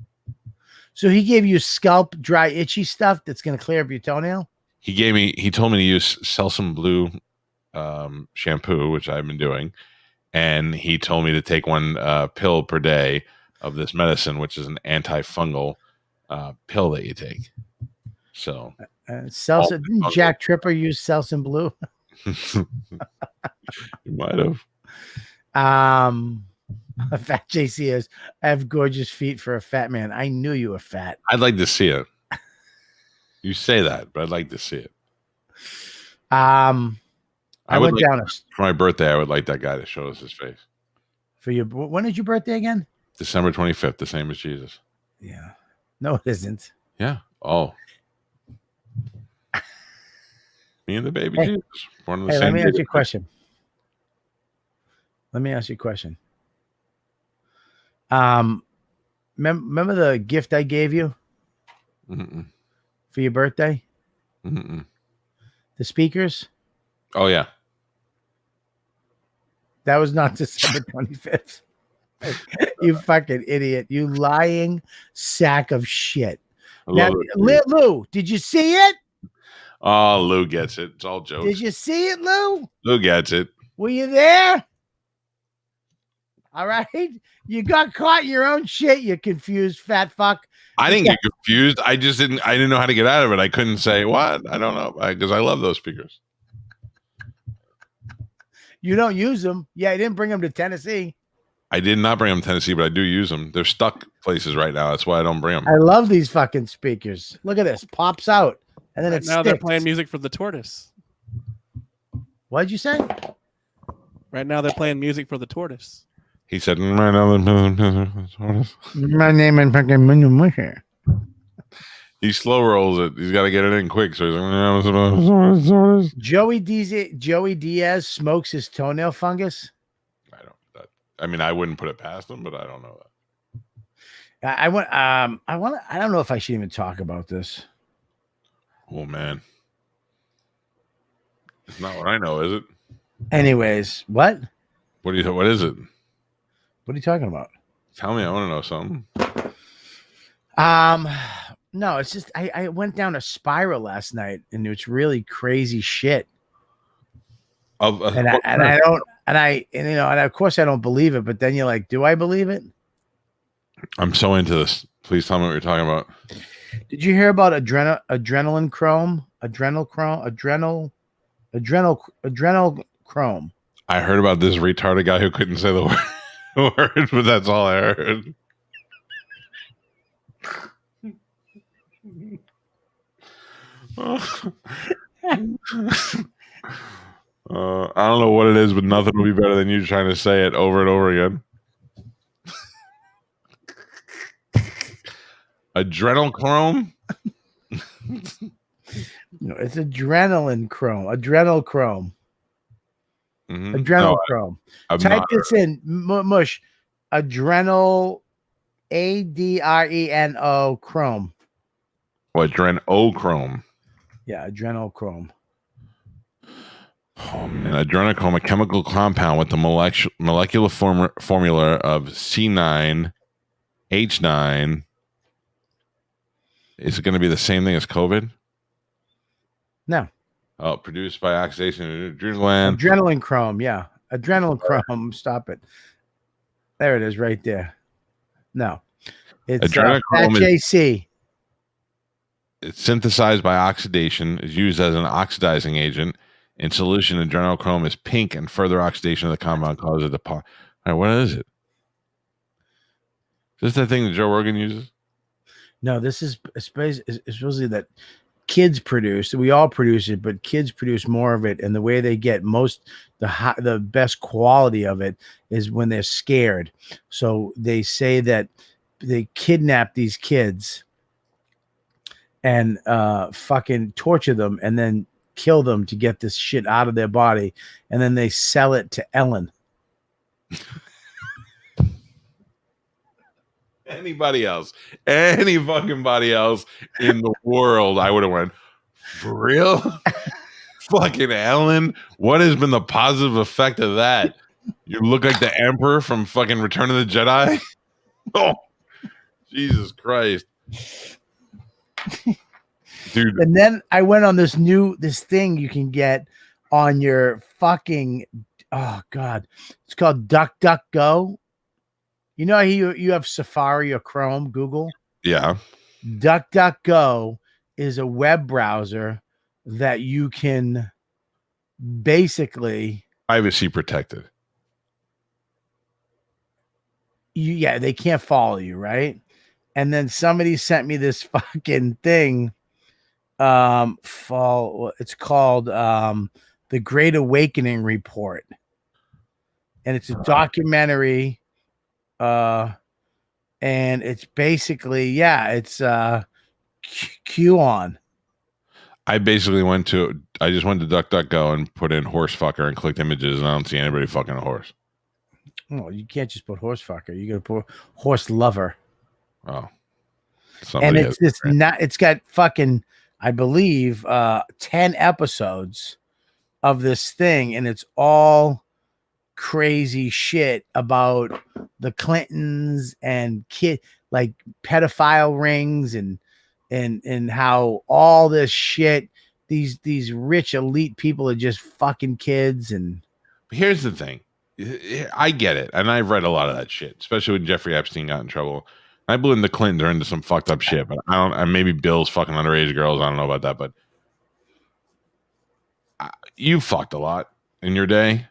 So he gave you scalp dry, itchy stuff that's going to clear up your toenail? He told me to use Selsun Blue shampoo, which I've been doing. And he told me to take one pill per day of this medicine, which is an antifungal pill that you take. So Selsun, didn't Jack Tripper use Selsun Blue? You might have. Fat JC is, I have gorgeous feet for a fat man. I knew you were fat. I'd like to see it. You say that, but I'd like to see it. I went down for my birthday. I would like that guy to show us his face. For your, when is your birthday again? December 25th, the same as Jesus. Yeah. No, it isn't. Yeah. Oh. Me and the baby Jesus. Born on the same let me day. ask you a question. Remember the gift I gave you for your birthday? The speakers? Oh, yeah. That was not December 25th. You fucking idiot. You lying sack of shit. Now, Lou, did you see it? Oh, Lou gets it. It's all jokes. Did you see it, Lou? Lou gets it. Were you there? All right. You got caught in your own shit, you confused fat fuck. I didn't get confused. I didn't know how to get out of it. I couldn't say what. I don't know. Because I love those speakers. You don't use them. Yeah, I didn't bring them to Tennessee. I did not bring them to Tennessee, but I do use them. They're stuck places right now. That's why I don't bring them. I love these fucking speakers. Look at this. Pops out. And then now they're playing music for the tortoise. What'd you say? Right now they're playing music for the tortoise. He said, right now my name is fucking. He slow rolls it. He's got to get it in quick. So he's like, Joey Diaz smokes his toenail fungus. I mean, I wouldn't put it past him, but I don't know that. I don't know if I should even talk about this. Oh man. It's not what I know, is it? Anyways, what? What is it? What are you talking about? Tell me, I want to know something. No, it's just I went down a spiral last night, and it's really crazy shit. And of course I don't believe it, but then you're like, do I believe it? I'm so into this Please tell me what you're talking about. Did you hear about adrenaline chrome? Adrenal chrome. I heard about this retarded guy who couldn't say the word, but that's all I heard. I don't know what it is, but nothing will be better than you trying to say it over and over again. Adrenochrome? No, it's adrenaline chrome. Adrenal chrome. Mm-hmm. Adrenal chrome. Type this in, mush. Adrenal, ADRENO chrome. What, adrenochrome? Yeah, adrenochrome. Oh man, adrenochrome, a chemical compound with the molecular formula of C9H9. Is it going to be the same thing as COVID? No. Oh, produced by oxidation of adrenal gland. Adrenaline chrome, yeah. Adrenaline chrome. Stop it. There it is right there. No. It's JC. It's synthesized by oxidation, is used as an oxidizing agent. In solution, adrenochrome is pink, and further oxidation of the compound causes it to pop. All right, what is it? Is this the thing that Joe Rogan uses? No, this is supposedly that kids produce. We all produce it, but kids produce more of it, and the way they get the best quality of it is when they're scared. So they say that they kidnap these kids and fucking torture them, and then kill them to get this shit out of their body, and then they sell it to Ellen. Any fucking body else in the world, I would have went, for real? Fucking Ellen? What has been the positive effect of that? You look like the Emperor from fucking Return of the Jedi? Oh, Jesus Christ. Dude. And then I went on this thing you can get on your fucking, oh God, it's called DuckDuckGo. You know how you have Safari or Chrome, Google? Yeah. DuckDuckGo is a web browser that you can basically privacy protected. They can't follow you, right? And then somebody sent me this fucking thing. It's called The Great Awakening Report. And it's a documentary. And it's basically, it's QAnon. I basically I just went to DuckDuckGo and put in horse fucker and clicked images, and I don't see anybody fucking a horse. Oh, you can't just put horse fucker. You gotta put horse lover. Oh. And it's got fucking, I believe, 10 episodes of this thing, and it's all crazy shit about the Clintons and like pedophile rings and how all this shit, these rich elite people are just fucking kids. And here's the thing, I get it, and I've read a lot of that shit, especially when Jeffrey Epstein got in trouble. I believe the Clintons are into some fucked up shit, but I don't. And maybe Bill's fucking underage girls. I don't know about that, but you fucked a lot in your day.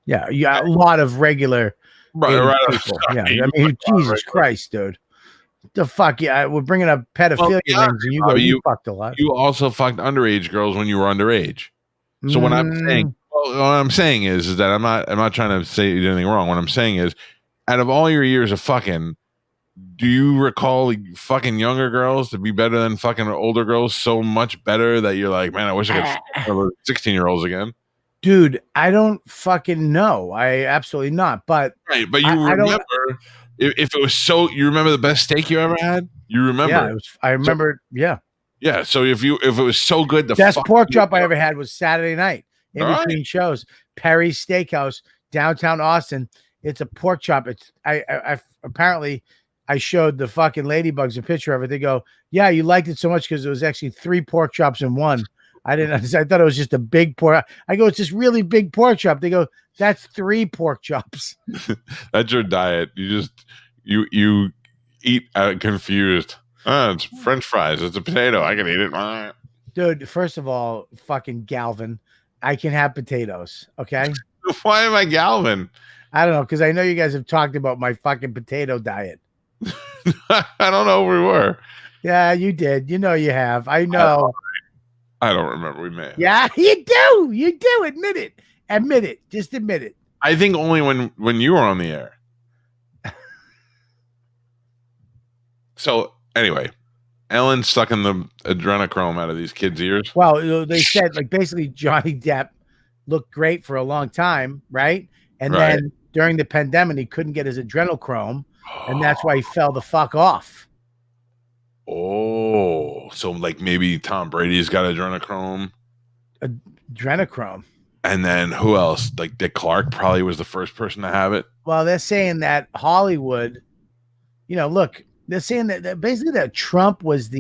Yeah, a lot of regular people. Yeah, I mean, Jesus Christ, dude. The fuck, yeah, we're bringing up pedophilia rings, and you fucked a lot. You also fucked underage girls when you were underage. So what I'm saying is that I'm not trying to say you did anything wrong. What I'm saying is, out of all your years of fucking, do you recall fucking younger girls to be better than fucking older girls so much better that you're like, man, I wish I could 16-year-olds again? Dude, I don't fucking know. I absolutely not. But right, but you remember if it was so. You remember the best steak you ever had? You remember? Yeah, I remember. Yeah. Yeah. So if it was so good, the best pork chop I ever had was Saturday night in between shows. Perry's Steakhouse, downtown Austin. It's a pork chop. It's I apparently. I showed the fucking ladybugs a picture of it. They go, yeah, you liked it so much because it was actually 3 pork chops in one. I didn't understand. I thought it was just a big pork. I go, it's this really big pork chop. They go, that's 3 pork chops. That's your diet. You eat confused. It's French fries. It's a potato. I can eat it. Dude, first of all, fucking Galvin, I can have potatoes. Okay. Why am I Galvin? I don't know, because I know you guys have talked about my fucking potato diet. I don't know if we were. Yeah, you did. You know you have. I know. I don't remember. We may have. Yeah, you do. You do. Admit it. Admit it. Just admit it. I think only when you were on the air. So anyway, Ellen's sucking the adrenochrome out of these kids' ears. Well, they said like basically Johnny Depp looked great for a long time, right? And then during the pandemic, he couldn't get his adrenochrome, and that's why he fell the fuck off. Oh, so like maybe Tom Brady's got adrenochrome. Adrenochrome. And then who else? Like Dick Clark probably was the first person to have it. Well, they're saying that Hollywood, look, they're saying that basically that Trump was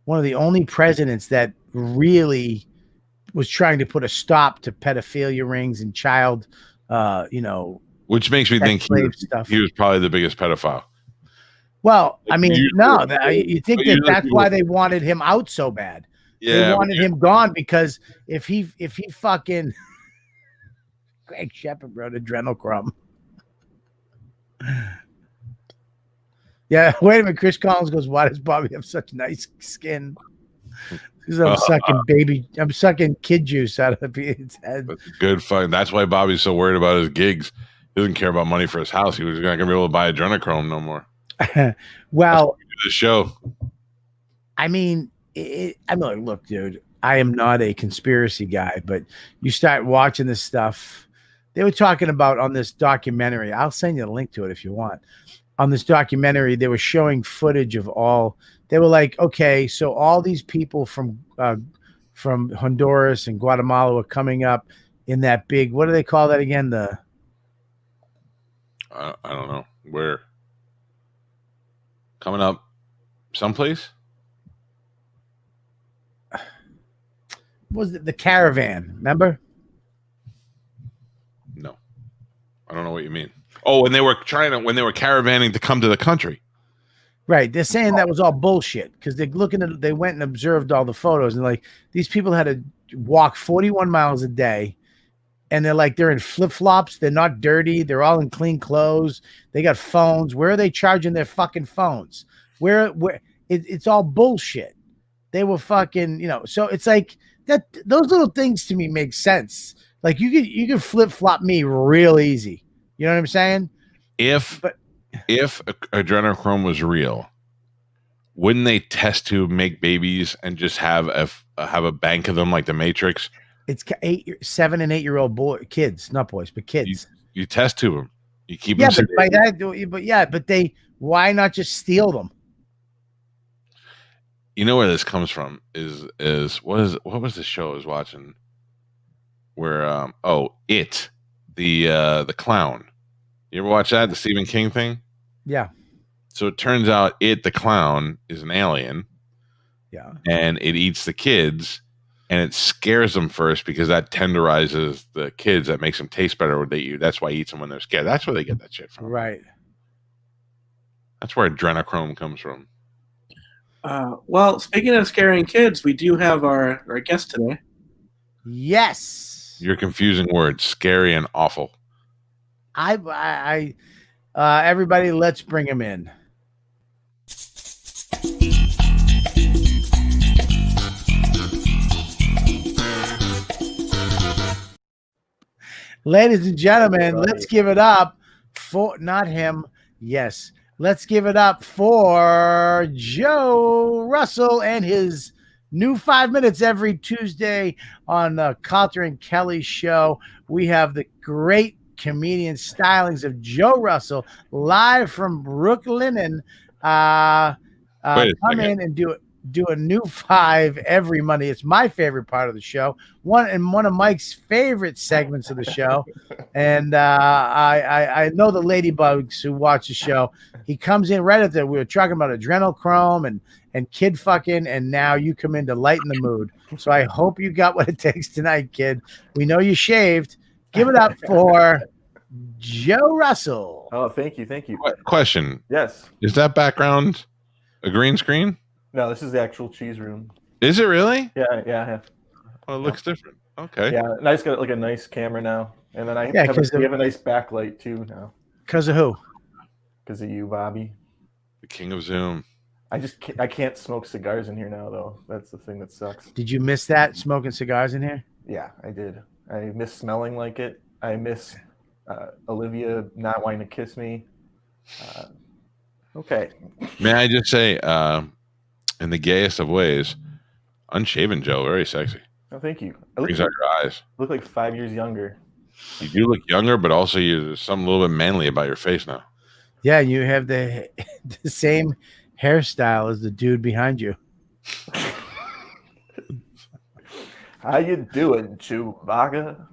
one of the only presidents that really was trying to put a stop to pedophilia rings and child, which makes me think he was probably the biggest pedophile. Well, I mean, you think that's why they wanted him out so bad. Yeah, they wanted him gone because if he fucking Greg Shepard wrote adrenochrome. Yeah, wait a minute. Chris Collins goes, "Why does Bobby have such nice skin?" Because I'm sucking kid juice out of his head. That's good fun. That's why Bobby's so worried about his gigs. He doesn't care about money for his house. He was not going to be able to buy adrenochrome no more. Well, the show. I mean, look, dude, I am not a conspiracy guy, but you start watching this stuff. They were talking about on this documentary. I'll send you the link to it if you want. On this documentary, they were showing footage of all. They were like, okay, so all these people from Honduras and Guatemala were coming up in that big. What do they call that again? I don't know where. Coming up, someplace. What was it the caravan? Remember? No, I don't know what you mean. Oh, when they were caravanning to come to the country. Right. They're saying that was all bullshit because they went and observed all the photos and like these people had to walk 41 miles a day and they're in flip-flops. They're not dirty. They're all in clean clothes. They got phones. Where are they charging their fucking phones? Where it's all bullshit. They were fucking, so it's like that. Those little things to me make sense. Like you could flip-flop me real easy. You know what I'm saying? If adrenochrome was real, wouldn't they test to make babies and just have a bank of them like the Matrix? It's 7 and 8 year old kids, not boys, but kids. You test tube them. You keep them. But why not just steal them? You know where this comes from is what was the show I was watching? Where the clown. You ever watch that, the Stephen King thing? Yeah. So it turns out the clown is an alien. Yeah. And it eats the kids and it scares them first because that tenderizes the kids. That makes them taste better when they eat. That's why it eats them when they're scared. That's where they get that shit from. Right. That's where adrenochrome comes from. Well, speaking of scaring kids, we do have our guest today. Yes. You're confusing words, scary and awful. Everybody, let's bring him in. Ladies and gentlemen, let's give it up for not him. Yes. Let's give it up for Joe Russell and his new 5 minutes every Tuesday on the Calta and Kelly show. We have the great comedian stylings of Joe Russell live from Brooklyn and come in and do a new 5 every Monday. It's my favorite part of the show. One of Mike's favorite segments of the show. And I know the ladybugs who watch the show. He comes in right after we were talking about adrenochrome and kid fucking, and now you come in to lighten the mood. So I hope you got what it takes tonight, kid. We know you shaved. Give it up for Joe Russell. Oh, thank you. Question: Yes. Is that background a green screen? No, this is the actual cheese room. Is it really? Yeah. Oh, it looks different. Okay. Yeah, and I just got like a nice camera now, and then we have a nice backlight too now. Because of who? Because of you, Bobby. The king of Zoom. I can't smoke cigars in here now, though. That's the thing that sucks. Did you miss that, smoking cigars in here? Yeah, I did. I miss smelling like it. I miss Olivia not wanting to kiss me. Okay. May I just say, in the gayest of ways, unshaven Joe, very sexy. Oh, thank you. Brings out your eyes. Look like 5 years younger. You do look younger, but also there's something a little bit manly about your face now. Yeah, you have the same hairstyle as the dude behind you. How you doing, Chewbacca?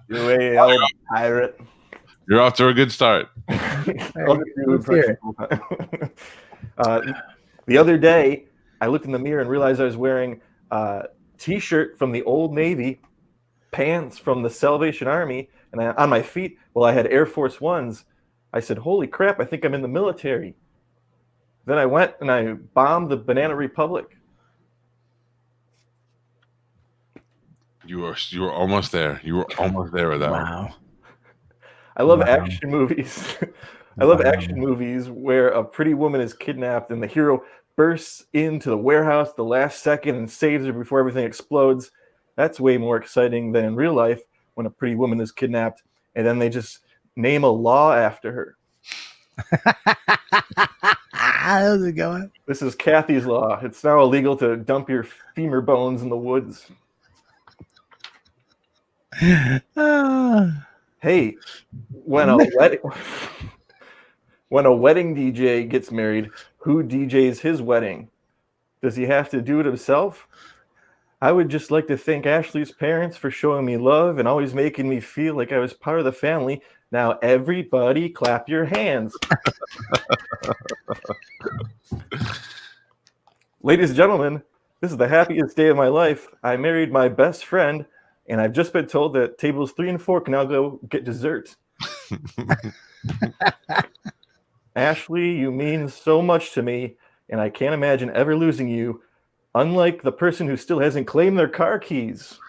You a old pirate. You're off to a good start. The other day, I looked in the mirror and realized I was wearing a T-shirt from the Old Navy, pants from the Salvation Army, and on my feet, I had Air Force Ones. I said, "Holy crap! I think I'm in the military." Then I went and I bombed the Banana Republic. You were almost there. You were almost there with that one. Wow. I love action movies. I love action movies where a pretty woman is kidnapped and the hero bursts into the warehouse the last second and saves her before everything explodes. That's way more exciting than in real life when a pretty woman is kidnapped and then they just name a law after her. How's it going? This is Kathy's Law. It's now illegal to dump your femur bones in the woods. Hey, when a wedding DJ gets married, who DJs his wedding? Does he have to do it himself? I would just like to thank Ashley's parents for showing me love and always making me feel like I was part of the family. Now everybody clap your hands. Ladies and gentlemen, this is the happiest day of my life. I married my best friend, and I've just been told that tables 3 and 4 can now go get dessert. Ashley, you mean so much to me, and I can't imagine ever losing you, unlike the person who still hasn't claimed their car keys.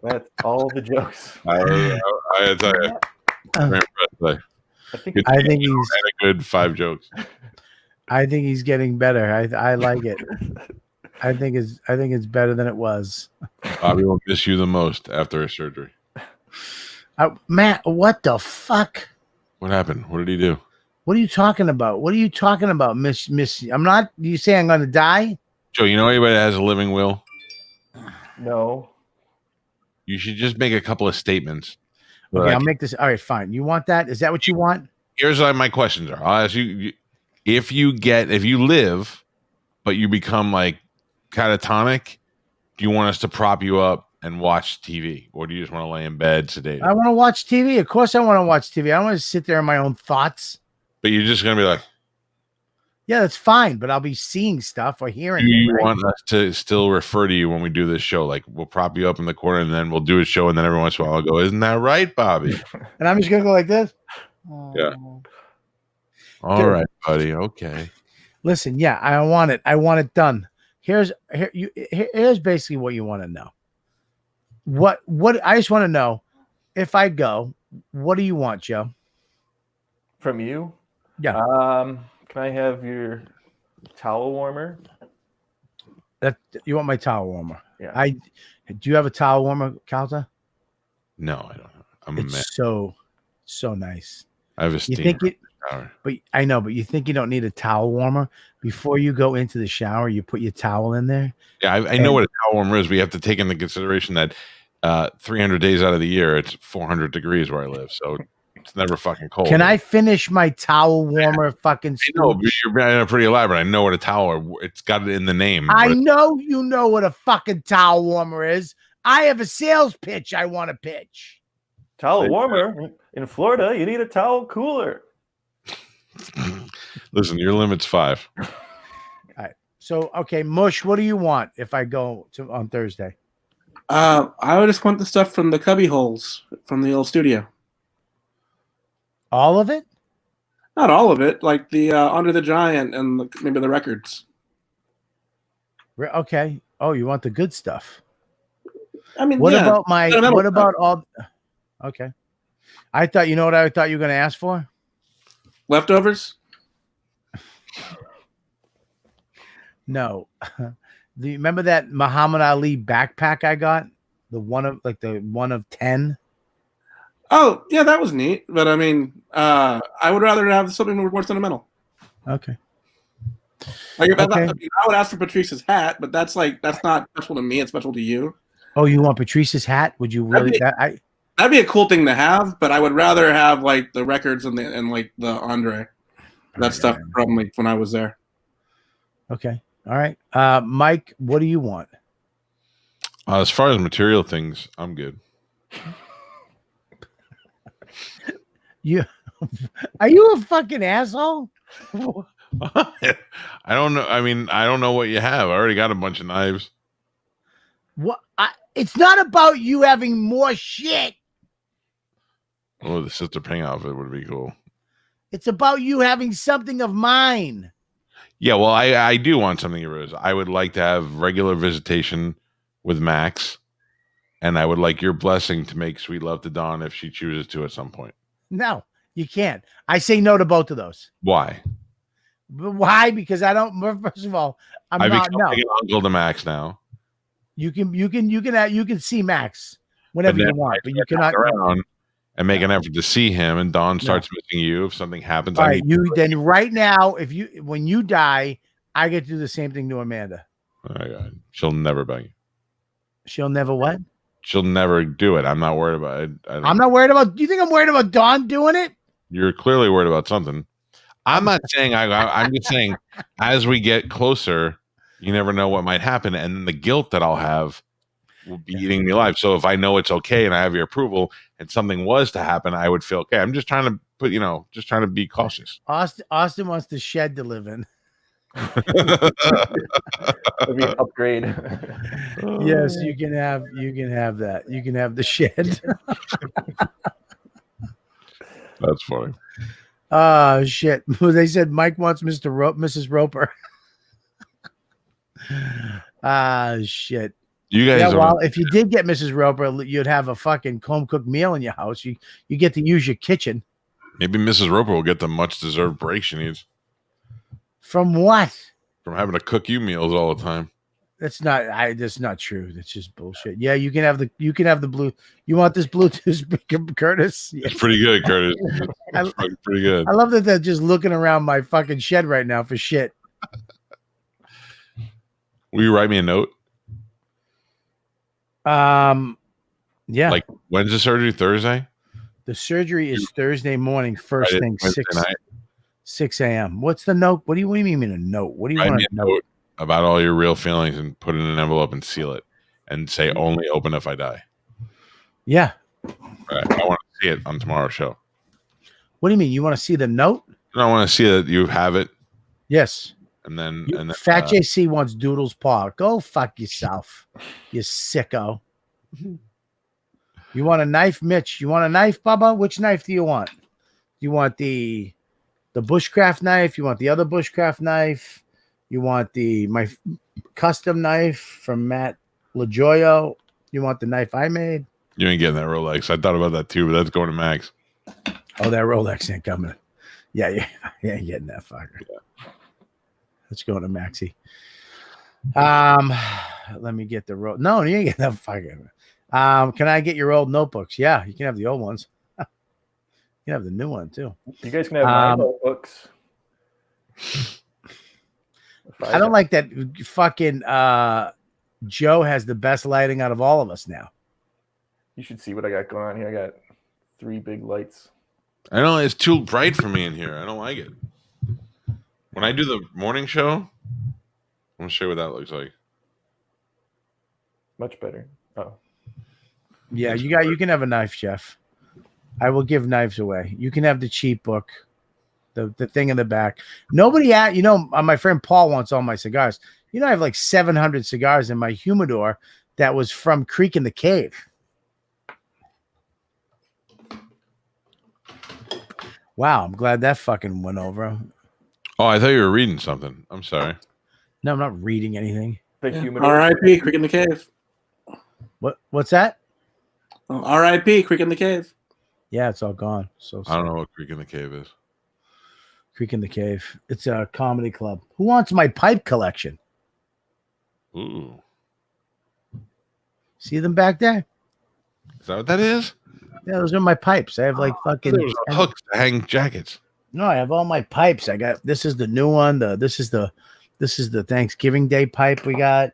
That's all the jokes. I tell you, very impressed. I think he's had a good 5 jokes. I think he's getting better. I like it. I think it's better than it was. Bobby will miss you the most after his surgery. Matt, what the fuck? What happened? What did he do? What are you talking about? What are you talking about, Miss? I'm not. You say I'm going to die? Joe, you know anybody that has a living will? No. You should just make a couple of statements. Okay, I'll make this. All right, fine. You want that? Is that what you want? Here's what my questions are. I'll ask you: if you live, but you become like catatonic, do you want us to prop you up and watch TV, or do you just want to lay in bed sedated? I want to watch TV. Of course, I want to watch TV. I don't want to sit there in my own thoughts. But you're just gonna be like, yeah, that's fine. But I'll be seeing stuff or hearing. Do you right? want us to still refer to you when we do this show? Like we'll prop you up in the corner, and then we'll do a show, and then every once in a while I'll go, "Isn't that right, Bobby?" And I'm just gonna go like this. Yeah. All right, buddy. Okay. Listen, yeah, I want it. I want it done. Here's basically what you want to know. What I just want to know, if I go, what do you want, Joe? From you? Yeah. Can I have your towel warmer? That you want my towel warmer? Yeah. Do you have a towel warmer, Calta? No, I don't. I'm a man. It's so nice. I have a You steamer. think it? Shower. But I know, but you think you don't need a towel warmer before you go into the shower? You put your towel in there. Yeah, I know what a towel warmer is. We have to take into consideration that 300 days out of the year, it's 400 degrees where I live, so it's never fucking cold. Can I finish my towel warmer? Fucking. I know, but you're being pretty elaborate. I know what a towel. It's got it in the name. I know you know what a fucking towel warmer is. I have a sales pitch I want to pitch. Towel warmer? In Florida, you need a towel cooler. Listen, your limit's 5. All right. So, okay, Mush, what do you want if I go on Thursday? I would just want the stuff from the cubby holes from the old studio. All of it? Not all of it, like the Under the Giant and maybe the records. Okay. Oh, you want the good stuff. I mean, What yeah, about my? sentimental What about stuff. all? Okay. I thought. You know what I thought you were going to ask for? Leftovers? No. Do you remember that Muhammad Ali backpack I got? The one of 10. Oh, yeah, that was neat. But I mean, I would rather have something more sentimental. Okay. Like if Okay. I would ask for Patrice's hat, but that's not special to me. It's special to you. Oh, you want Patrice's hat? Would you really? That'd be a cool thing to have, but I would rather have like the records and like the Andre, that stuff from like when I was there. Okay. All right. Mike, what do you want? As far as material things, I'm good. Are you a fucking asshole? I don't know. I mean, I don't know what you have. I already got a bunch of knives. What? It's not about you having more shit. Oh, the Sister Ping outfit would be cool. It's about you having something of mine. Yeah, well, I do want something of yours. I would like to have regular visitation with Max, and I would like your blessing to make sweet love to Dawn if she chooses to at some point. No, you can't. I say no to both of those. Why? Why? Because I don't. First of all, I've not. become No, like an uncle to Max now. you can see Max whenever you want, but you cannot. Around and make an effort to see him, and Dawn starts missing you. If something happens, All right, then right now, when you die, I get to do the same thing to Amanda. Oh my God. She'll never bang you. She'll never what? She'll never do it. I'm not worried about it. I'm not worried about. Do you think I'm worried about Dawn doing it? You're clearly worried about something. I'm not saying I'm just saying as we get closer, you never know what might happen, and then the guilt that I'll have will be eating me alive. So if I know it's okay and I have your approval, and something was to happen, I would feel okay. I'm just trying to put, just trying to be cautious. Austin wants the shed to live in. That'd be an upgrade. Yes, you can have that. You can have the shed. That's funny. Oh shit. They said Mike wants Mrs. Roper. Shit. You guys Yeah, well, if you did get Mrs. Roper, you'd have a fucking home cooked meal in your house. You get to use your kitchen. Maybe Mrs. Roper will get the much deserved break she needs. From what? From having to cook you meals all the time. That's not true. That's just bullshit. Yeah, you can have the blue. You want this Bluetooth speaker, Curtis? Yes. It's pretty good, Curtis. It's pretty good. I love that they're just looking around my fucking shed right now for shit. Will you write me a note? Yeah. Like, when's the surgery? Thursday? The surgery is Thursday morning, first thing, Wednesday 6 a.m. What's the note? What do you mean a note? What do you Write want me to a note about all your real feelings and put it in an envelope and seal it and say only open if I die. Yeah. Right. I want to see it on tomorrow's show. What do you mean? You want to see the note? I want to see that you have it. Yes. And then Fat JC wants Doodle's paw. Go fuck yourself, you sicko. You want a knife, Mitch? You want a knife, Bubba? Which knife do you want? You want the bushcraft knife? You want the other bushcraft knife? You want my custom knife from Matt LaJoyo? You want the knife I made? You ain't getting that Rolex. I thought about that too, but that's going to Max. Oh, that Rolex ain't coming. Yeah, you ain't getting that fucker. Yeah. Let's go to Maxie. Let me get the No, you ain't getting that fucker. Can I get your old notebooks? Yeah, you can have the old ones. You can have the new one too. You guys can have my notebooks. I don't like that fucking Joe has the best lighting out of all of us now. You should see what I got going on here. I got 3 big lights. I know it's too bright for me in here. I don't like it. When I do the morning show, I'm gonna show you what that looks like. Much better. Oh. Yeah, you can have a knife, Jeff. I will give knives away. You can have the cheap book, the thing in the back. Nobody my friend Paul wants all my cigars. I have like 700 cigars in my humidor that was from Creek in the Cave. Wow, I'm glad that fucking went over. Oh, I thought you were reading something. I'm sorry. No, I'm not reading anything. The Yeah. humidor. R.I.P. Creek in the Cave. What's that? Oh, R.I.P. Creek in the Cave. Yeah, it's all gone. So I don't know what Creek in the Cave is. Creek in the Cave. It's a comedy club. Who wants my pipe collection? Ooh. See them back there? Is that what that is? Yeah, those are my pipes. I have like fucking Those are hooks to hang jackets. No, I have all my pipes. I got this is the new one. This is the Thanksgiving Day pipe we got.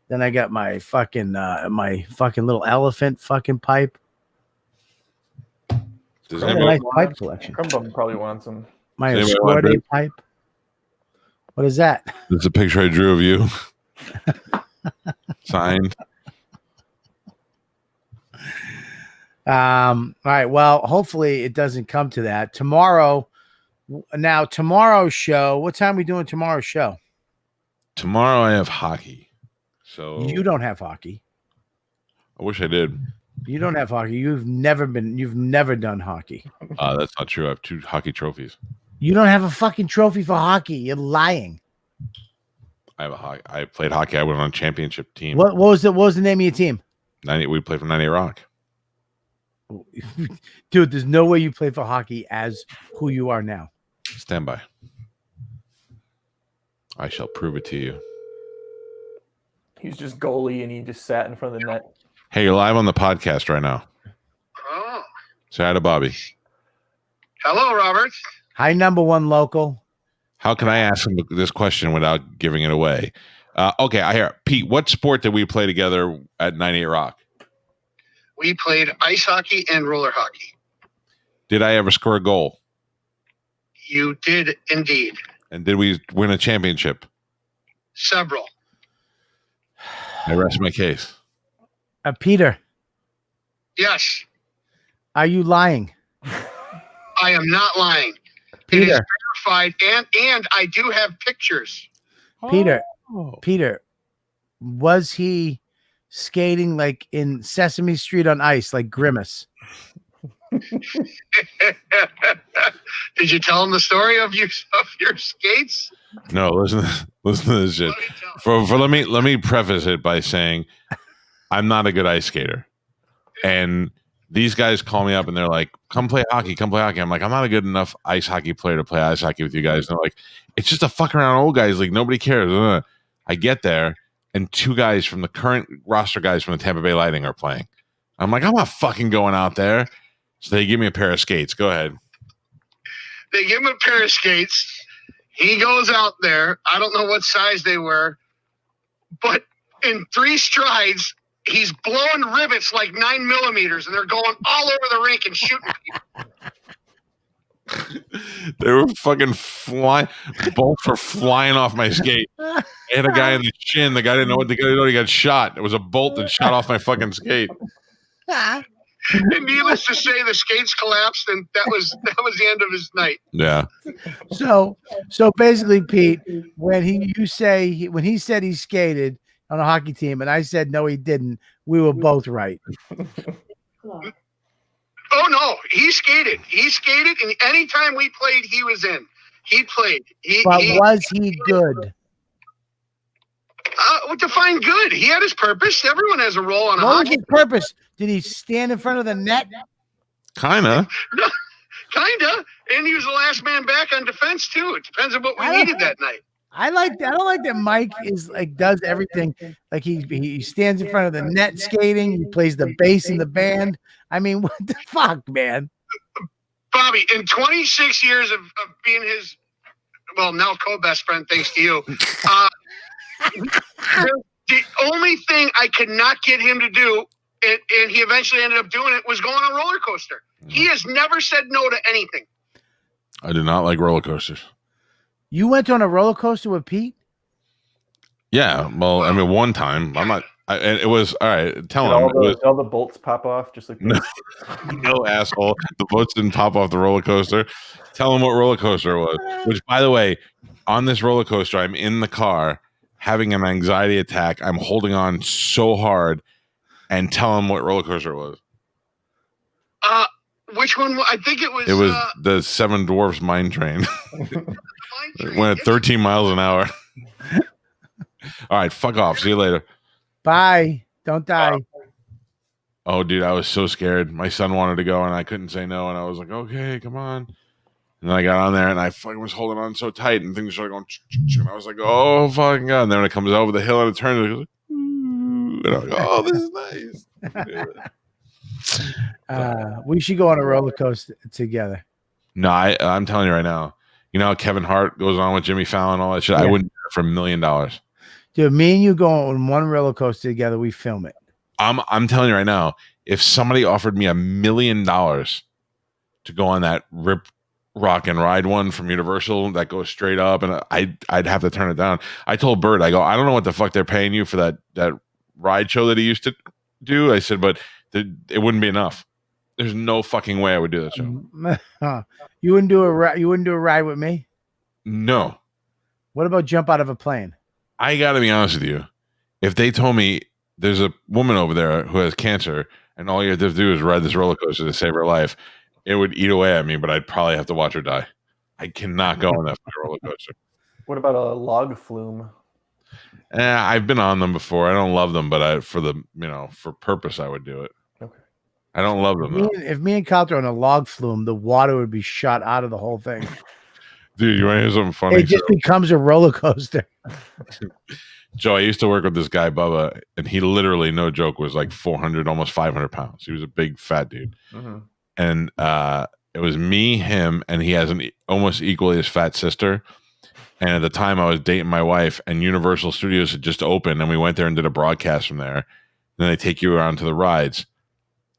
Then I got my fucking little elephant fucking pipe. Does Got a anybody nice pipe collection. Crumbum probably wants them. My Does anybody want Escorte pipe. What is that? This is a picture I drew of you. Signed. All right. Well, hopefully it doesn't come to that. Tomorrow's show. What time are we doing tomorrow's show? Tomorrow I have hockey. So You don't have hockey. I wish I did. You don't have hockey. You've never done hockey. That's not true. I have 2 hockey trophies. You don't have a fucking trophy for hockey. You're lying. I played hockey. I went on a championship team. What was the name of your team? We played for 98 Rock. Dude, there's no way you play for hockey as who you are now. Stand by. I shall prove it to you. He's just goalie and he just sat in front of the net. Hey, you're live on the podcast right now. Oh. Say hi to Bobby. Hello, Robert. Hi, number one local. How can I ask him this question without giving it away? Okay, I hear. Pete, what sport did we play together at 98 Rock? We played ice hockey and roller hockey. Did I ever score a goal? You did indeed. And did we win a championship? Several. I rest my case. Peter, Yes, are you lying? I am not lying. It is Peter, verified, and I do have pictures. Peter, Oh. Peter, was he skating like in Sesame Street on ice, like Grimace? Did you tell him the story of your skates? No, listen to this shit. Let me tell him. For let me preface it by saying I'm not a good ice skater. And these guys call me up and they're like, come play hockey. I'm like, I'm not a good enough ice hockey player to play ice hockey with you guys. And they're like, it's just a fuck around old guys league. Nobody cares. I get there and 2 guys from the current roster guys from the Tampa Bay Lightning are playing. I'm like, I'm not fucking going out there. So they give me a pair of skates. Go ahead. They give him a pair of skates. He goes out there. I don't know what size they were, but in 3 strides, he's blowing rivets like 9 millimeters, and they're going all over the rink and shooting people. They were fucking flying. Bolts were flying off my skate. I hit a guy in the chin. The guy didn't know what the guy didn't know he got shot. It was a bolt that shot off my fucking skate. And needless to say, the skates collapsed, and that was the end of his night. Yeah. So basically, Pete, when he said he skated on a hockey team, and I said no, he didn't, we were both right. Oh no, he skated. And anytime we played, he was in. He played. But was he good? Define good. He had his purpose. Everyone has a role on a What was hockey. his purpose? Did he stand in front of the net? Kinda. Kinda. And he was the last man back on defense too. It depends on what we needed that night. I don't like that Mike is like does everything. Like he stands in front of the net skating, he plays the bass in the band. I mean, what the fuck, man? Bobby, in 26 years of being his, well, now co-best friend, thanks to you, the only thing I could not get him to do, and he eventually ended up doing it, was go on a roller coaster. He has never said no to anything. I do not like roller coasters. You went on a roller coaster with Pete? Yeah. Well, I mean, one time. I'm not. And it was all right. Tell him. All the bolts pop off just like this. No, asshole. The bolts didn't pop off the roller coaster. Tell him what roller coaster it was. Which, by the way, on this roller coaster, I'm in the car having an anxiety attack. I'm holding on so hard and tell him what roller coaster it was. Which one? I think it was. It was the Seven Dwarfs Mine Train. It went at 13 miles an hour. All right, fuck off. See you later. Bye. Don't die. Oh, dude, I was so scared. My son wanted to go, and I couldn't say no. And I was like, okay, come on. And then I got on there, and I fucking was holding on so tight, and things started going. And I was like, oh, fucking God. And then when it comes over the hill and it turns, it goes, and I'm like, oh, this is nice. We should go on a roller coaster together. No, I'm telling you right now. You know how Kevin Hart goes on with Jimmy Fallon, all that shit? Yeah. I wouldn't do it for $1 million. Dude, me and you go on one roller coaster together. We film it. I'm telling you right now, if somebody offered me $1 million to go on that Rip, Rock, and Ride one from Universal that goes straight up, and I'd have to turn it down. I told Bert, I go, I don't know what the fuck they're paying you for that ride show that he used to do. I said, but it wouldn't be enough. There's no fucking way I would do that show. You wouldn't do a ride with me? No. What about jump out of a plane? I got to be honest with you. If they told me there's a woman over there who has cancer and all you have to do is ride this roller coaster to save her life, it would eat away at me, but I'd probably have to watch her die. I cannot go on that roller coaster. What about a log flume? I've been on them before. I don't love them, but for purpose, I would do it. Okay. I don't love them. If me and Calta are on a log flume, the water would be shot out of the whole thing. Dude, you want to hear something funny? It just becomes a roller coaster. Joe, I used to work with this guy, Bubba, and he literally, no joke, was like 400, almost 500 pounds. He was a big, fat dude. Mm-hmm. And it was me, him, and he has an almost equally as fat sister. And at the time, I was dating my wife, and Universal Studios had just opened, and we went there and did a broadcast from there. And then they take you around to the rides.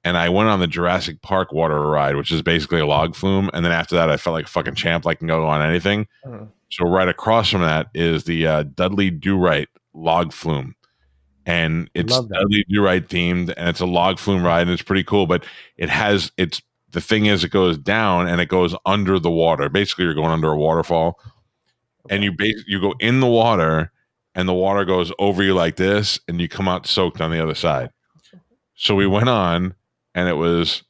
And I went on the Jurassic Park water ride, which is basically a log flume. And then after that, I felt like a fucking champ, like I can go on anything. Mm-hmm. So right across from that is the Dudley Do-Right log flume. And it's Dudley Do-Right themed, and it's a log flume ride, and it's pretty cool. But the thing is, it goes down and it goes under the water. Basically, you're going under a waterfall. Okay. And you go in the water, and the water goes over you like this, and you come out soaked on the other side. So we went on, and it was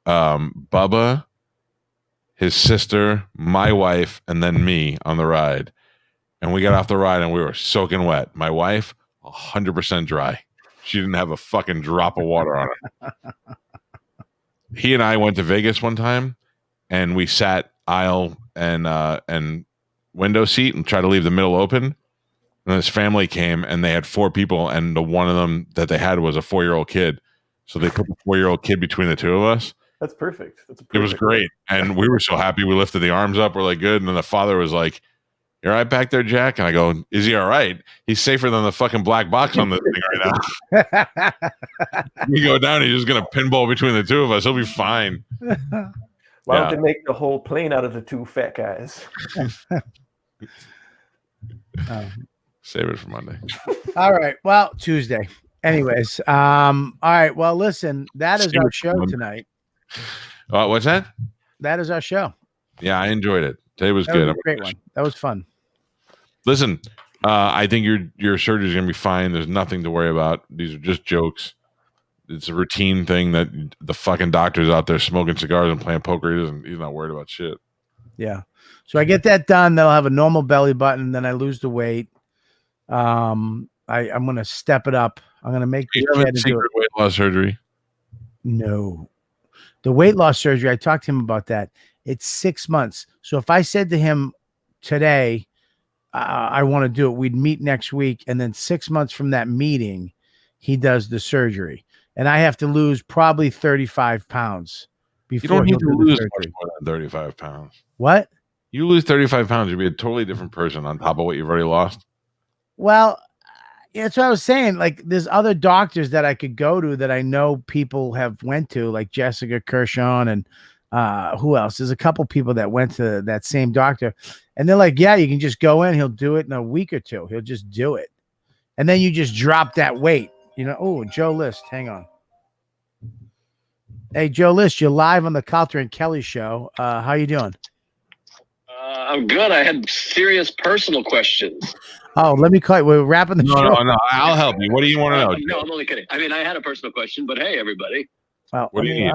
Bubba, his sister, my wife, and then me on the ride. And we got off the ride, and we were soaking wet. My wife, 100% dry. She didn't have a fucking drop of water on her. He and I went to Vegas one time, and we sat aisle and window seat and tried to leave the middle open. And this family came, and they had 4 people, and the one of them that they had was a 4-year-old kid. So they put the 4-year-old kid between the two of us. That's perfect. It was great. And we were so happy. We lifted the arms up. We're like, good. And then the father was like, "You all right back there, Jack?" And I go, "Is he all right? He's safer than the fucking black box on this thing right now." We go down, he's just going to pinball between the two of us. He'll be fine. Why don't they make the whole plane out of the 2 fat guys? Save it for Monday. All right. Well, Tuesday. Anyways. All right. Well, listen, that is our show tonight. What's that? That is our show. Yeah, I enjoyed it. Today was good. Was a great one. That was fun. Listen, I think your surgery is going to be fine. There's nothing to worry about. These are just jokes. It's a routine thing that the fucking doctor's out there smoking cigars and playing poker. He's not worried about shit. Yeah. So I get that done. Then I'll have a normal belly button. Then I lose the weight. I'm going to step it up. I'm going to make you have a secret weight loss surgery. No. The weight loss surgery, I talked to him about that. It's 6 months. So if I said to him today, I want to do it, we'd meet next week. And then 6 months from that meeting, he does the surgery. And I have to lose probably 35 pounds before you don't need to lose much more than 35 pounds. What? You lose 35 pounds, you'll be a totally different person on top of what you've already lost. Well, that's what I was saying. Like, there's other doctors that I could go to that I know people have went to, like Jessica Kirshon and who else? There's a couple people that went to that same doctor, and they're like, yeah, you can just go in. He'll do it in a week or two. He'll just do it. And then you just drop that weight. Oh, Joe List. Hang on. Hey, Joe List, you're live on the Calta and Kelly show. How you doing? I'm good. I had serious personal questions. Oh, let me call you. We're wrapping the show. No. I'll help you. What do you want to know? No, I'm only kidding. I mean, I had a personal question, but hey, everybody. Well, What do you need?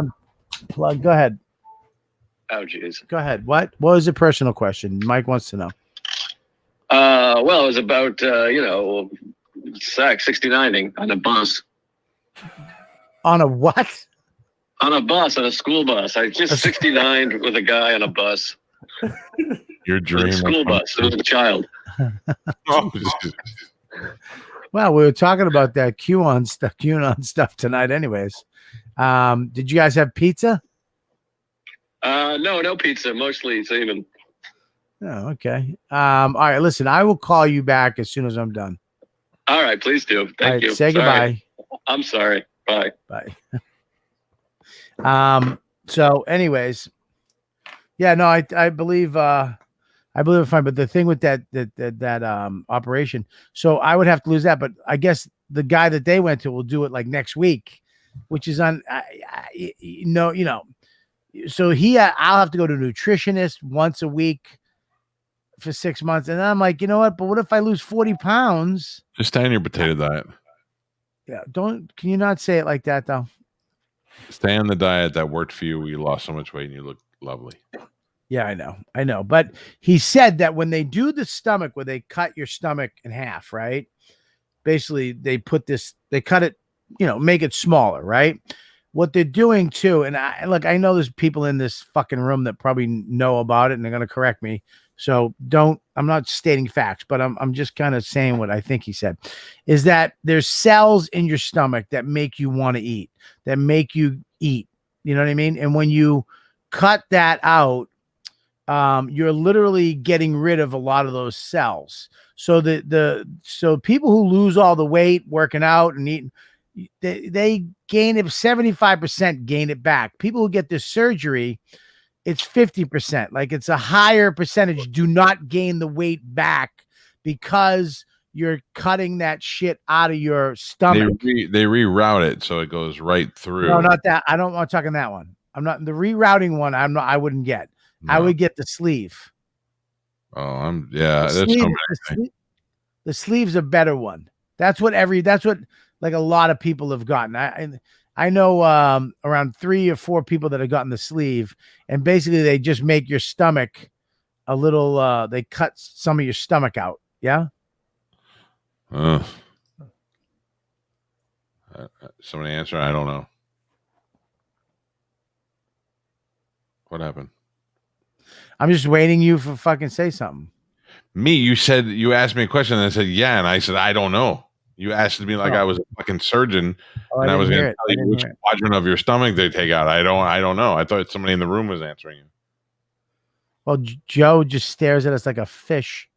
Plug. Go ahead. Oh, geez. Go ahead. What was a personal question? Mike wants to know. Well, it was about, sex, 69ing on a bus. On a what? On a bus, on a school bus. I just 69 with a guy on a bus. Your dream. A school bus. It was a child. Oh, well, we were talking about that QAnon stuff tonight, anyways. Did you guys have pizza? No pizza. Mostly semen. Oh, okay. All right. Listen, I will call you back as soon as I'm done. All right, please do. Thank you. Say goodbye. I'm sorry. Bye. Bye. So, anyways, yeah, no, I believe it's fine. But the thing with that operation, so I would have to lose that. But I guess the guy that they went to will do it like next week, which is on. So I'll have to go to a nutritionist once a week for 6 months, and I'm like, you know what? But what if I lose 40 pounds? just stay on your potato diet. Yeah, can you not say it like that though? Stay on the diet that worked for you. You lost so much weight and you look lovely. Yeah, I know. But he said that when they do the stomach, where they cut your stomach in half, right? Basically, they cut it, make it smaller, right? What they're doing too, and I know there's people in this fucking room that probably know about it and they're going to correct me. So I'm not stating facts, but I'm just kind of saying what I think he said, is that there's cells in your stomach that make you want to eat, that make you eat. You know what I mean? And when you cut that out, you're literally getting rid of a lot of those cells. So so people who lose all the weight working out and eating, they gain it. 75% gain it back. People who get this surgery, it's 50%. Like, it's a higher percentage do not gain the weight back because you're cutting that shit out of your stomach. They reroute it so it goes right through. No, not that. I don't want to talk on that one. I'm not the rerouting one. I wouldn't get. No. I would get the sleeve. Oh, The sleeve's a better one. That's what like a lot of people have gotten. I know around 3 or 4 people that have gotten the sleeve, and basically they just make your stomach a little. They cut some of your stomach out. Yeah. Somebody answer. I don't know. What happened? I'm just waiting you for fucking say something. Me? You asked me a question and I said yeah, and I said I don't know. You asked me like I was a fucking surgeon, and I was going to tell you which quadrant of your stomach they take out. I don't know. I thought somebody in the room was answering you. Well, Joe just stares at us like a fish.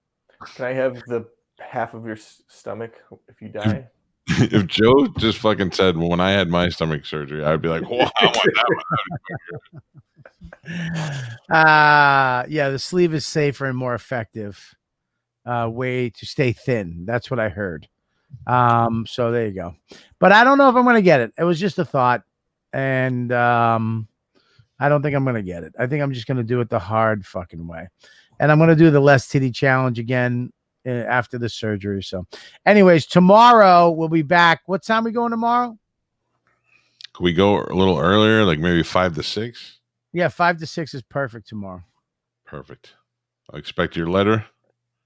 Can I have the half of your stomach if you die? If Joe just fucking said, well, when I had my stomach surgery, I'd be like, "Wow, I want that one." Yeah, the sleeve is safer and more effective way to stay thin. That's what I heard. So there you go. But I don't know if I'm going to get it. It was just a thought, and I don't think I'm going to get it. I think I'm just going to do it the hard fucking way, and I'm going to do the less titty challenge again after the surgery. So, anyways, tomorrow we'll be back. What time are we going tomorrow? Could we go a little earlier, like maybe 5 to 6? Yeah, 5 to 6 is perfect tomorrow. Perfect. I'll expect your letter.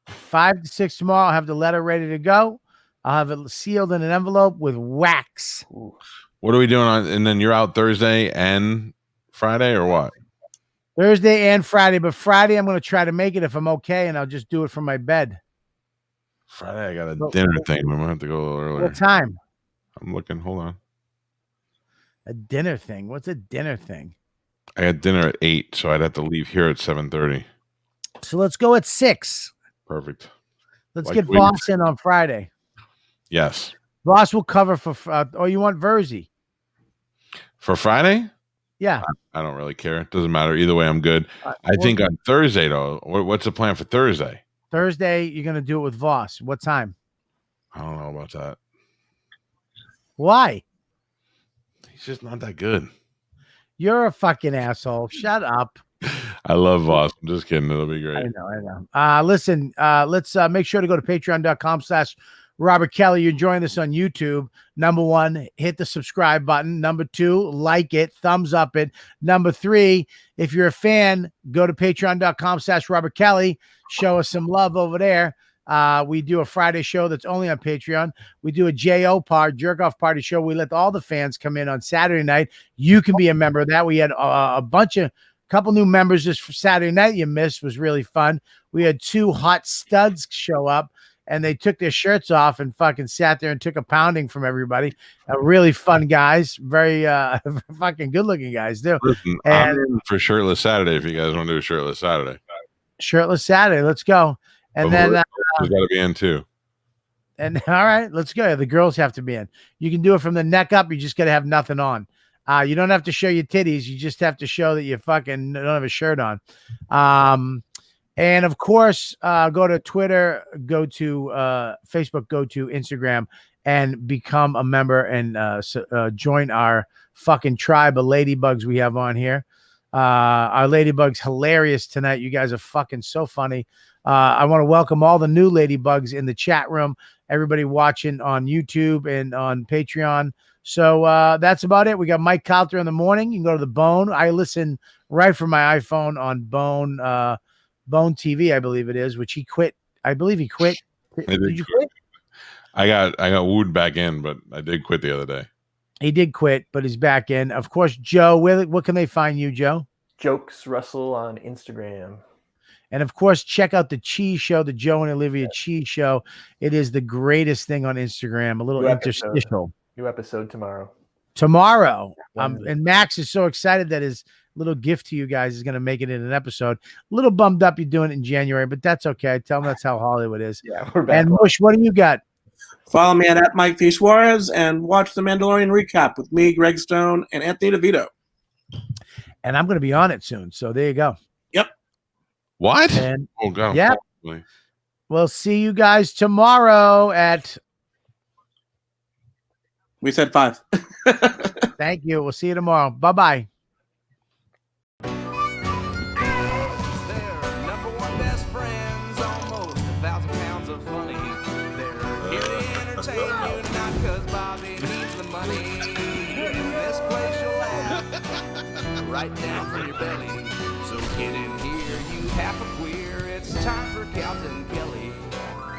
5 to 6 tomorrow. I'll have the letter ready to go. I'll have it sealed in an envelope with wax. What are we doing and then you're out Thursday and Friday or what? Thursday and Friday, but Friday I'm going to try to make it if I'm okay, and I'll just do it from my bed. Friday I got a dinner thing. I'm going to have to go a little earlier. What time? I'm looking. Hold on. A dinner thing? What's a dinner thing? I had dinner at 8, so I'd have to leave here at 7:30. So let's go at 6. Perfect. Let's get Voss in on Friday. Yes. Voss will cover for, or you want Verzi? For Friday? Yeah. I don't really care. It doesn't matter. Either way, I'm good. I think on Thursday, though, what's the plan for Thursday? Thursday, you're going to do it with Voss. What time? I don't know about that. Why? He's just not that good. You're a fucking asshole. Shut up. I love Voss. I'm just kidding. It'll be I great. know. Listen, let's make sure to go to patreon.com/Robert Kelly. You're joining us on YouTube. Number 1, hit the subscribe button. Number 2, like it, thumbs up it. Number 3, if you're a fan, go to patreon.com/Robert Kelly. Show us some love over there. We do a Friday show that's only on Patreon. We do a JO jerk off party show. We let all the fans come in on Saturday night. You can be a member of that. We had a couple new members just for Saturday night you missed. Was really fun. We had 2 hot studs show up and they took their shirts off and fucking sat there and took a pounding from everybody. Really fun guys. Very fucking good looking guys too. Listen, I'm in for shirtless Saturday if you guys want to do a shirtless Saturday. Shirtless Saturday. Let's go. And But then we got to be in too. And all right, let's go. The girls have to be in. You can do it from the neck up. You just got to have nothing on. You don't have to show your titties. You just have to show that you fucking don't have a shirt on. And of course, go to Twitter, go to Facebook, go to Instagram, and become a member and join our fucking tribe of ladybugs we have on here. Our ladybug's hilarious tonight. You guys are fucking so funny. I want to welcome all the new ladybugs in the chat room, everybody watching on YouTube and on Patreon. So that's about it. We got Mike Calta in the morning. You can go to the Bone. I listen right from my iPhone on Bone TV, I believe it is, which he quit. I believe he quit. Did you quit? I got wooed back in, but I did quit the other day. He did quit, but he's back in. Of course, Joe, what can they find you, Joe? Jokes Russell on Instagram. And of course, check out the Cheese Show, the Joe and Olivia Cheese Show. It is the greatest thing on Instagram. A little interstitial. New episode tomorrow. And Max is so excited that his little gift to you guys is going to make it in an episode. A little bummed up you're doing it in January, but that's okay. Tell him that's how Hollywood is. Yeah, we're back. And Mush, what do you got? Follow me at Mike P. Suarez and watch The Mandalorian recap with me, Greg Stone, and Anthony DeVito. And I'm going to be on it soon. So there you go. Yep. What? And oh, God. Yeah. We'll see you guys tomorrow at. We said 5. Thank you. We'll see you tomorrow. Bye-bye. They're number one best friends, almost 1,000 pounds of funny. They're here to entertain you, not because Bobby needs the money. In this place you'll laugh right down from your belly. So get in here, you half a queer. It's time for Calta and Kelly.